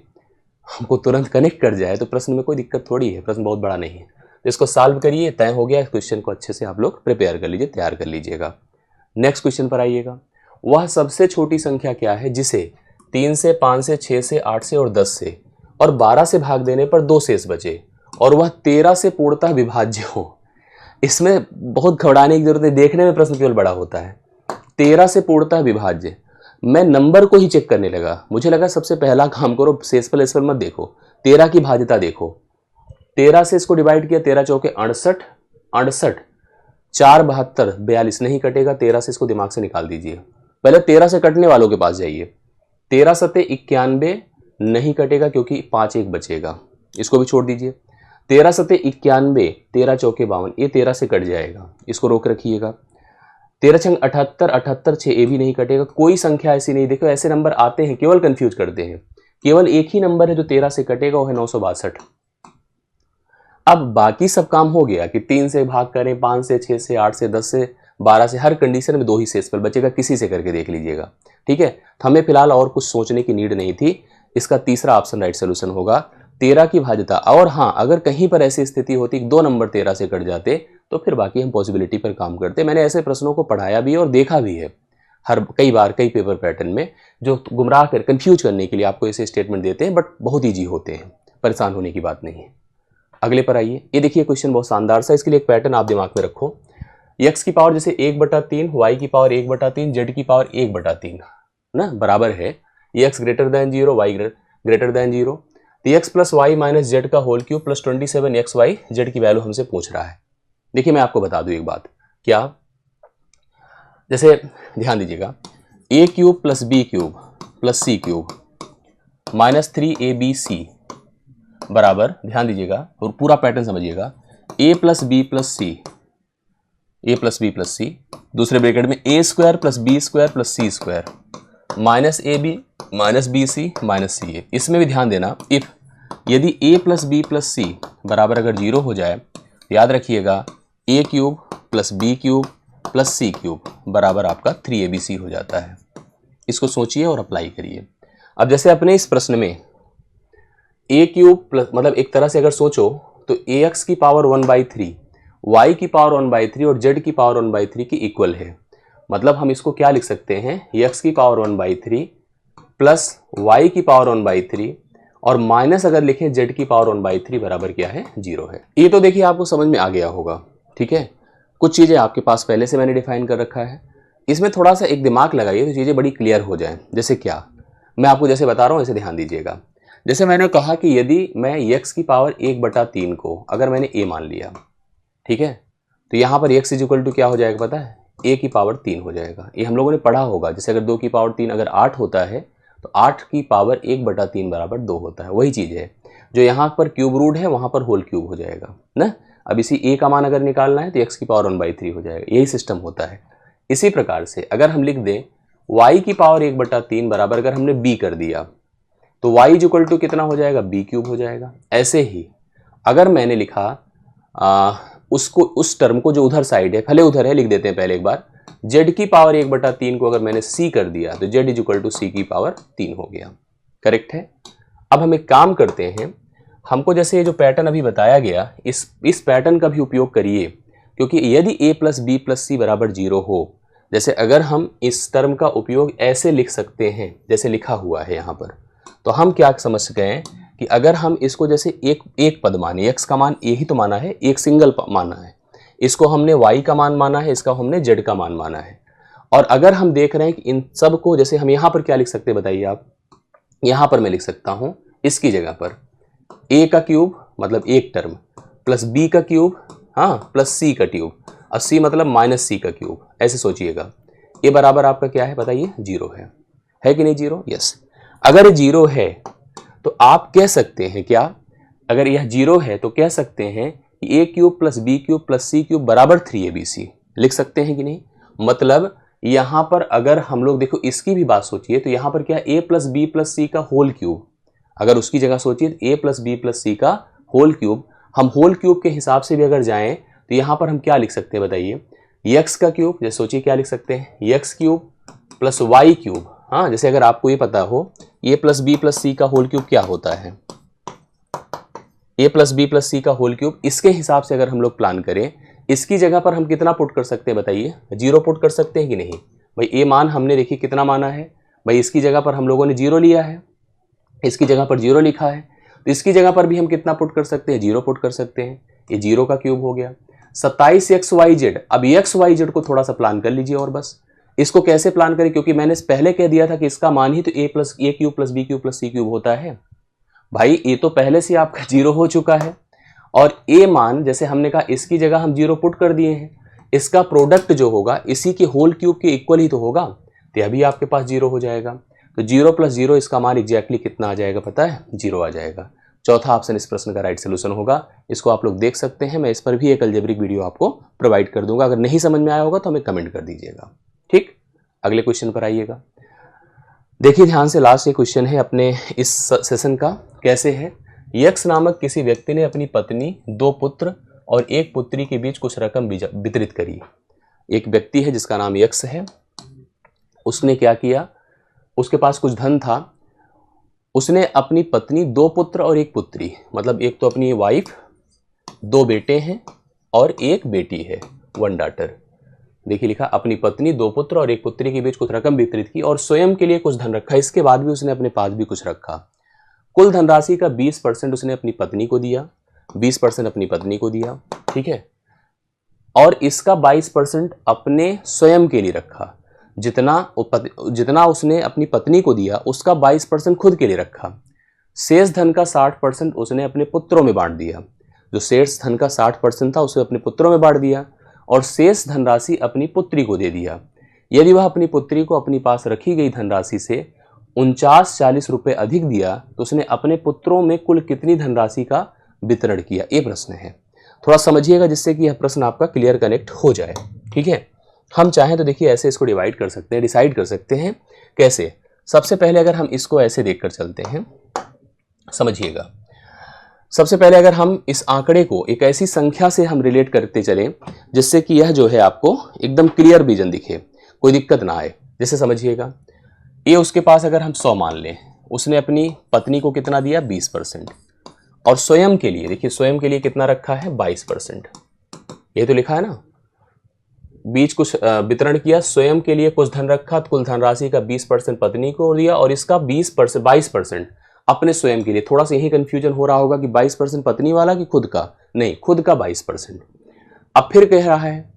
हमको तुरंत कनेक्ट कर जाए, तो प्रश्न में कोई दिक्कत थोड़ी है, प्रश्न बहुत बड़ा नहीं है। तो इसको सॉल्व करिए, तय हो गया। इस क्वेश्चन को अच्छे से आप लोग प्रिपेयर कर लीजिए, तैयार कर लीजिएगा। नेक्स्ट क्वेश्चन पर आइएगा। वह सबसे छोटी संख्या क्या है जिसे 3 से 5 से 6 से 8 से और 10 से और 12 से भाग देने पर 2 शेष बचे और वह 13 से पूर्णतः विभाज्य हो। इसमें बहुत घबराने की जरूरत है, देखने में प्रश्न केवल बड़ा होता है। 13 से पूर्णतः विभाज्य, मैं नंबर को ही चेक करने लगा। मुझे लगा सबसे पहला काम करो, शेषफल लेसफल मत देखो, 13 की भाज्यता देखो। 13 से इसको डिवाइड किया, 13 चौके 68, 68 4 72 42 नहीं कटेगा। 13 से इसको दिमाग से निकाल दीजिए। पहले 13 से कटने वालों के पास जाइए। 13 सते 91 नहीं कटेगा क्योंकि 5 1 बचेगा, इसको भी छोड़ दीजिए। 13 सते 91, 13 चौके 52, ये 13 से कट जाएगा, इसको रोक रखिएगा। 13 छंग 78, 78 6 ये भी नहीं कटेगा। कोई संख्या ऐसी नहीं, देखो ऐसे नंबर आते हैं केवल कंफ्यूज करते हैं। केवल एक ही नंबर है जो 13 से कटेगा, वो है 962। अब बाकी सब काम हो गया कि 3 से भाग करें, 5 से 6 से 8 से 10 से 12 से, हर कंडीशन में 2 ही शेषफल बचेगा, किसी से करके देख लीजिएगा। ठीक है, तो हमें फिलहाल और कुछ सोचने की नीड नहीं थी। इसका तीसरा ऑप्शन राइट सोल्यूशन होगा, 13 की भाज्यता। और हाँ, अगर कहीं पर ऐसी स्थिति होती कि 2 नंबर 13 से कट जाते तो फिर बाकी हम पॉसिबिलिटी पर काम करते। मैंने ऐसे प्रश्नों को पढ़ाया भी और देखा भी है कई बार कई पेपर पैटर्न में, जो गुमराह कर कंफ्यूज करने के लिए आपको ऐसे स्टेटमेंट देते हैं, बट बहुत ईजी होते हैं, परेशान होने की बात नहीं है। अगले पर आइए। ये देखिए क्वेश्चन बहुत शानदार सा, इसके लिए एक पैटर्न आप दिमाग में रखो। x की पावर जैसे 1/3, y की पावर 1/3, z की पावर 1/3 ना बराबर है। x greater than 0, y greater than 0। तो x plus Y minus Z का whole cube plus 27xy z की वैल्यू हमसे पूछ रहा है। देखिए मैं आपको बता दूं एक बात, क्या, जैसे ध्यान दीजिएगा, a cube plus b cube plus c cube minus 3abc बराबर, ध्यान दीजिएगा और पूरा पैटर्न समझिएगा, a plus B plus c, a plus B plus c, दूसरे ब्रैकेट में a square plus b square plus c square minus a b minus b c minus c a. इसमें भी ध्यान देना, इफ यदि a plus B plus c बराबर अगर 0 हो जाए, याद रखिएगा a cube plus b cube plus c cube बराबर आपका 3abc हो जाता है। इसको सोचिए और अप्लाई करिए। अब जैसे अपने इस प्रश्न में a क्यूब प्लस, मतलब एक तरह से अगर सोचो तो ax की पावर 1/3, y की पावर 1/3 और z की पावर 1/3 की इक्वल है। मतलब हम इसको क्या लिख सकते हैं, x की पावर 1/3 प्लस y की पावर 1/3 और माइनस अगर लिखें z की पावर 1/3 बराबर क्या है, 0 है। ये तो देखिए आपको समझ में आ गया होगा। ठीक है, कुछ चीज़ें आपके पास पहले से मैंने डिफाइन कर रखा है, इसमें थोड़ा सा एक दिमाग लगाइए तो चीज़ें बड़ी क्लियर हो जाएं। जैसे क्या, मैं आपको जैसे बता रहा हूँ ऐसे ध्यान दीजिएगा। जैसे मैंने कहा कि यदि मैं x की पावर 1/3 को अगर मैंने a मान लिया, ठीक है, तो यहाँ पर x इक्वल टू क्या हो जाएगा पता है, a की पावर 3 हो जाएगा। ये हम लोगों ने पढ़ा होगा, जैसे अगर 2 की पावर 3 अगर 8 होता है तो 8 की पावर 1/3 बराबर 2 होता है। वही चीज़ है, जो यहाँ पर क्यूब रूट है वहाँ पर होल क्यूब हो जाएगा ना। अब इसी a का मान अगर निकालना है तो x की पावर 1/3 हो जाएगा, यही सिस्टम होता है। इसी प्रकार से अगर हम लिख दें y की पावर 1/3 बराबर अगर हमने b कर दिया तो y इक्वल टू कितना हो जाएगा, b क्यूब हो जाएगा। ऐसे ही अगर मैंने लिखा उसको, उस टर्म को जो उधर साइड है, भले उधर है लिख देते हैं पहले एक बार, z की पावर 1/3 को अगर मैंने c कर दिया तो z इक्वल टू c की पावर 3 हो गया। करेक्ट है। अब हम एक काम करते हैं, हमको जैसे ये जो पैटर्न अभी बताया गया, इस पैटर्न का भी उपयोग करिए, क्योंकि यदि a plus B plus c बराबर 0 हो, जैसे अगर हम इस टर्म का उपयोग ऐसे लिख सकते हैं जैसे लिखा हुआ है यहाँ पर, तो हम क्या समझ गए कि अगर हम इसको जैसे एक पद माने, x का मान a ही तो माना है, एक सिंगल माना है, इसको हमने y का मान माना है, इसका हमने z का मान माना है। और अगर हम देख रहे हैं कि इन सब को, जैसे हम यहाँ पर क्या लिख सकते हैं बताइए आप, यहाँ पर मैं लिख सकता हूँ इसकी जगह पर a का क्यूब मतलब एक टर्म प्लस b का क्यूब, हाँ, प्लस c का क्यूब, और c मतलब माइनस c का क्यूब। ऐसे सोचिएगा, a बराबर आपका क्या है बताइए, 0 है कि नहीं 0? यस। अगर ये 0 है तो आप कह सकते हैं क्या, अगर यह 0 है तो कह सकते हैं कि a cube plus b cube plus c cube बराबर 3abc लिख सकते हैं कि नहीं। मतलब यहाँ पर अगर हम लोग देखो इसकी भी बात सोचिए तो यहाँ पर क्या, a plus B plus c का होल क्यूब, अगर उसकी जगह सोचिए a plus B plus c का होल क्यूब, हम होल क्यूब के हिसाब से भी अगर जाएं तो यहाँ पर हम क्या लिख सकते हैं बताइए, एक्स का क्यूब, जैसे सोचिए क्या लिख सकते हैं, x cube plus y cube. हाँ, जैसे अगर आपको ये पता हो a plus B plus c का होल क्यूब क्या होता है, a plus B plus c का होल क्यूब, इसके हिसाब से अगर हम लोग प्लान करें, इसकी जगह पर हम कितना पुट कर सकते हैं बताइए, 0 पुट कर सकते हैं कि नहीं भाई। ए मान हमने देखिए कितना माना है भाई, इसकी जगह पर हम लोगों ने 0 लिया है, इसकी जगह पर 0 लिखा है, तो इसकी जगह पर भी हम कितना पुट कर सकते हैं, 0 पुट कर सकते हैं। ये 0 का क्यूब हो गया। 27xyz, अब xyz को थोड़ा सा प्लान कर लीजिए और बस इसको कैसे प्लान करें, क्योंकि मैंने पहले कह दिया था कि इसका मान ही तो a cube plus b cube plus c cube होता है भाई। ये तो पहले से आपका 0 हो चुका है, और a मान जैसे हमने कहा इसकी जगह हम 0 पुट कर दिए हैं, इसका प्रोडक्ट जो होगा इसी के होल क्यूब के इक्वल ही तो होगा, तो अभी आपके पास 0 हो जाएगा। तो 0 प्लस 0 इसका मान एग्जैक्टली कितना आ जाएगा पता है, 0 आ जाएगा। चौथा ऑप्शन इस प्रश्न का राइट सोल्यूशन होगा। इसको आप लोग देख सकते हैं, मैं इस पर भी एक अलजेब्रिक वीडियो आपको प्रोवाइड कर दूंगा, अगर नहीं समझ में आया होगा तो हमें कमेंट कर दीजिएगा। ठीक, अगले क्वेश्चन पर आइएगा। देखिए ध्यान से, लास्ट ये क्वेश्चन है अपने इस सेशन का। कैसे है, यक्स नामक किसी व्यक्ति ने अपनी पत्नी, 2 पुत्र और 1 पुत्री के बीच कुछ रकम वितरित करी। एक व्यक्ति है जिसका नाम यक्स है, उसने क्या किया, उसके पास कुछ धन था, उसने अपनी पत्नी, 2 पुत्र और 1 पुत्री, मतलब एक तो अपनी वाइफ, 2 बेटे हैं और 1 बेटी है, 1 डॉटर। देखिए लिखा, अपनी पत्नी, 2 पुत्र और 1 पुत्री के बीच कुछ रकम वितरित की और स्वयं के लिए कुछ धन रखा। इसके बाद भी उसने अपने पास भी कुछ रखा। कुल धनराशि का 20% उसने अपनी पत्नी को दिया, 20% अपनी पत्नी को दिया, ठीक है, और इसका 22% अपने स्वयं के लिए रखा। जितना उसने अपनी पत्नी को दिया उसका 22% खुद के लिए रखा। शेष धन का 60% उसने अपने पुत्रों में बांट दिया। जो शेष धन का 60% था उसे अपने पुत्रों में बांट दिया और शेष धनराशि अपनी पुत्री को दे दिया। यदि वह अपनी पुत्री को अपनी पास रखी गई धनराशि से 49-40 रुपये अधिक दिया तो उसने अपने पुत्रों में कुल कितनी धनराशि का वितरण किया, ये प्रश्न है। थोड़ा समझिएगा जिससे कि यह प्रश्न आपका क्लियर कनेक्ट हो जाए। ठीक है, हम चाहें तो देखिए ऐसे इसको डिवाइड कर सकते हैं, डिसाइड कर सकते हैं। कैसे, सबसे पहले अगर हम इसको ऐसे देखकर चलते हैं, समझिएगा। सबसे पहले अगर हम इस आंकड़े को एक ऐसी संख्या से हम रिलेट करते चलें जिससे कि यह जो है आपको एकदम क्लियर विजन दिखे, कोई दिक्कत ना आए। जैसे समझिएगा, ये उसके पास अगर हम 100 मान लें, उसने अपनी पत्नी को कितना दिया, 20%, और स्वयं के लिए देखिए, स्वयं के लिए कितना रखा है, 22%। ये तो लिखा है ना, बीच कुछ वितरण किया, स्वयं के लिए कुछ धन रखा, कुल धनराशि का 20% पत्नी को दिया और इसका 22% अपने स्वयं के लिए। थोड़ा सा यही कंफ्यूजन हो रहा होगा कि 22% पत्नी वाला कि खुद का, नहीं, खुद का 22%। अब फिर कह रहा है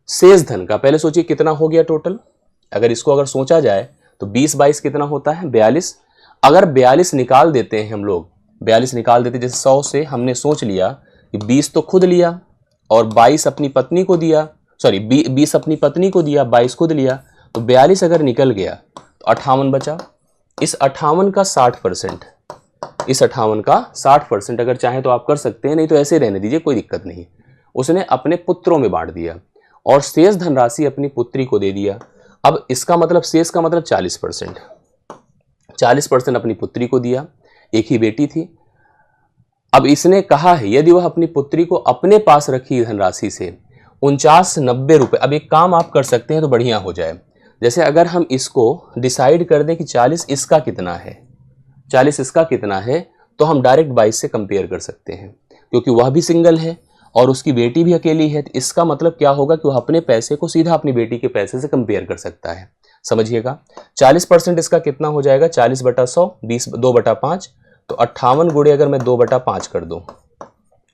शेष धन का, पहले सोचिए कितना हो गया टोटल। अगर इसको अगर सोचा जाए तो 20-22 कितना होता है, 42। अगर 42 निकाल देते हैं हम लोग, 42 निकाल देते, जैसे 100 से हमने सोच लिया कि 20 तो खुद लिया और 22 अपनी पत्नी को दिया, सॉरी 20 अपनी पत्नी को दिया, 22 खुद लिया, तो 42 अगर निकल गया तो 58 बचा। इस 58 का 60%, इस 58 का 60% अगर चाहे तो आप कर सकते हैं, नहीं तो ऐसे रहने दीजिए, कोई दिक्कत नहीं। उसने अपने पुत्रों में बांट दिया और शेष धनराशि अपनी पुत्री को दे दिया। अब इसका मतलब, शेष का मतलब 40%, 40% अपनी पुत्री को दिया, एक ही बेटी थी। अब इसने कहा है यदि वह अपनी पुत्री को अपने पास रखी धनराशि से 49-90 रुपये। अब एक काम आप कर सकते हैं तो बढ़िया हो जाए, जैसे अगर हम इसको डिसाइड कर दें कि 40 इसका कितना है, 40 इसका कितना है, तो हम डायरेक्ट 22 से कंपेयर कर सकते हैं, क्योंकि वह भी सिंगल है और उसकी बेटी भी अकेली है। तो इसका मतलब क्या होगा कि वह अपने पैसे को सीधा अपनी बेटी के पैसे से कंपेयर कर सकता है। समझिएगा, 40% इसका कितना हो जाएगा, 40/100, 2/5, तो 58 गुणे अगर मैं 2/5 कर दूं,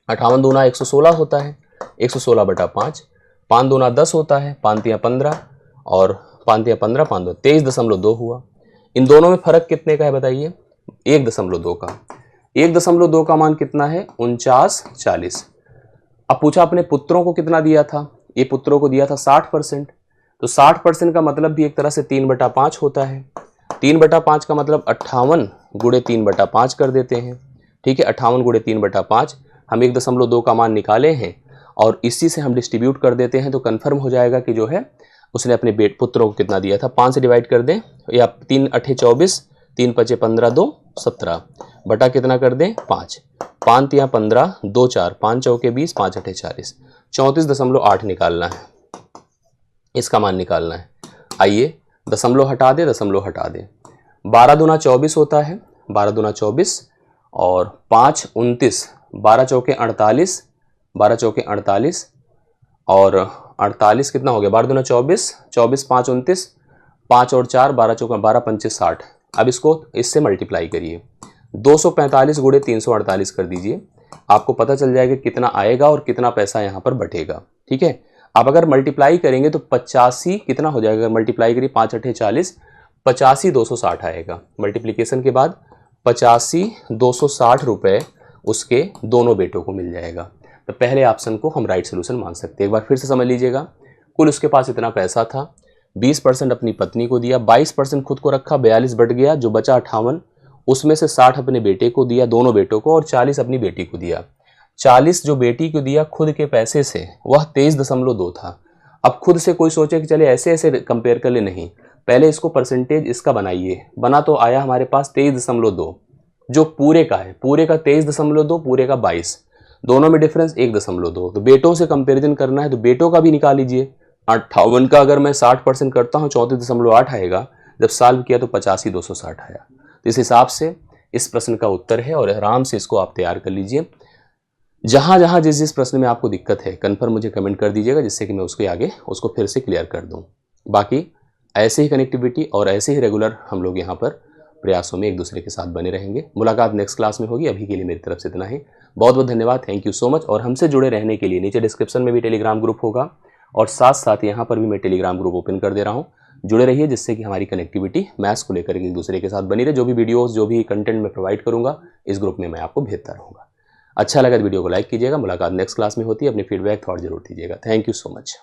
58 दूना 116 होता है, 116/5, 5 दूना 10 होता है, 5 तिया 15 और 5 तिया 15, 5 दो 23.2 हुआ। इन दोनों में फर्क कितने का है बताइए, 1.2 का। 1.2 का मान कितना है, 49-40। अब पूछा अपने पुत्रों को कितना दिया था, ये पुत्रों को दिया था 60%, तो 60% का मतलब भी एक तरह से 3/5 होता है। 3/5 का मतलब 58 गुणे 3/5 कर देते हैं। ठीक है, 58 गुणे 3/5 हम 1.2 का मान निकाले हैं और इसी से हम डिस्ट्रीब्यूट कर देते हैं, तो कन्फर्म हो जाएगा कि जो है उसने अपने पुत्रों को कितना दिया था। 5 से डिवाइड कर दें, या 3 8 24, 3 5 15, 2 17, बटा कितना कर दें, 5, 5 तिया 15, 2 4, 5 चौके 20, 5 8 40, 34.8 निकालना है। इसका मान निकालना है। आइए दशमलव हटा दे, दशमलव हटा दे। 12 दूना 24 होता है, 12 दूना 24 और 5 29, 12 चौके 48, 12 चौके 48 और 48 कितना हो गया, 12 दूना 24, 24 5 29, 5 और 4 12 चौके 12 25 60। अब इसको इससे मल्टीप्लाई करिए, 245 गुणे 348 कर दीजिए, आपको पता चल जाएगा कितना आएगा और कितना पैसा यहाँ पर बटेगा। ठीक है, अब अगर मल्टीप्लाई करेंगे तो 85 कितना हो जाएगा, अगर मल्टीप्लाई करिए 5 अठे 40, 85 260 आएगा। मल्टीप्लिकेशन के बाद 85 260 रुपये उसके दोनों बेटों को मिल जाएगा। तो पहले ऑप्शन को हम राइट सोल्यूशन मान सकते हैं। एक बार फिर से समझ लीजिएगा, कुल उसके पास इतना पैसा था, 20% अपनी पत्नी को दिया, 22% खुद को रखा, 42 बट गया, जो बचा 58, उसमें से 60 अपने बेटे को दिया, दोनों बेटों को, और 40 अपनी बेटी को दिया। 40 जो बेटी को दिया खुद के पैसे से, वह 23.2 था। अब खुद से कोई सोचे कि चले ऐसे ऐसे कंपेयर कर ले, नहीं, पहले इसको परसेंटेज इसका बनाइए। बना तो आया हमारे पास 23.2, जो पूरे का है, पूरे का 23.2, पूरे का 22, दोनों में डिफरेंस 1.2। तो बेटों से कंपेरिजन करना है तो बेटों का भी निकाल लीजिए। 58 का अगर मैं 60% करता हूँ 34.8 आएगा, जब सॉल्व किया तो 85 260 आया। तो इस हिसाब से इस प्रश्न का उत्तर है, और आराम से इसको आप तैयार कर लीजिए। जहां जहां जिस जिस प्रश्न में आपको दिक्कत है कन्फर्म मुझे कमेंट कर दीजिएगा, जिससे कि मैं उसके आगे उसको फिर से क्लियर कर दूं। बाकी ऐसे ही कनेक्टिविटी और ऐसे ही रेगुलर हम लोग यहाँ पर प्रयासों में एक दूसरे के साथ बने रहेंगे। मुलाकात नेक्स्ट क्लास में होगी। अभी के लिए मेरी तरफ से इतना ही। बहुत बहुत धन्यवाद, थैंक यू सो मच। और हमसे जुड़े रहने के लिए नीचे डिस्क्रिप्शन में भी टेलीग्राम ग्रुप होगा, और साथ साथ यहाँ पर भी मैं टेलीग्राम ग्रुप ओपन कर दे रहा हूँ। जुड़े रहिए, जिससे कि हमारी कनेक्टिविटी मैथ्स को लेकर एक दूसरे के साथ बनी रहे। जो भी वीडियोस, जो भी कंटेंट मैं प्रोवाइड करूँगा, इस ग्रुप में मैं आपको भेजता रहूँगा। अच्छा लगा तो वीडियो को लाइक कीजिएगा। मुलाकात नेक्स्ट क्लास में होती है। अपनी फीडबैक थॉट जरूर दीजिएगा। Thank you so much.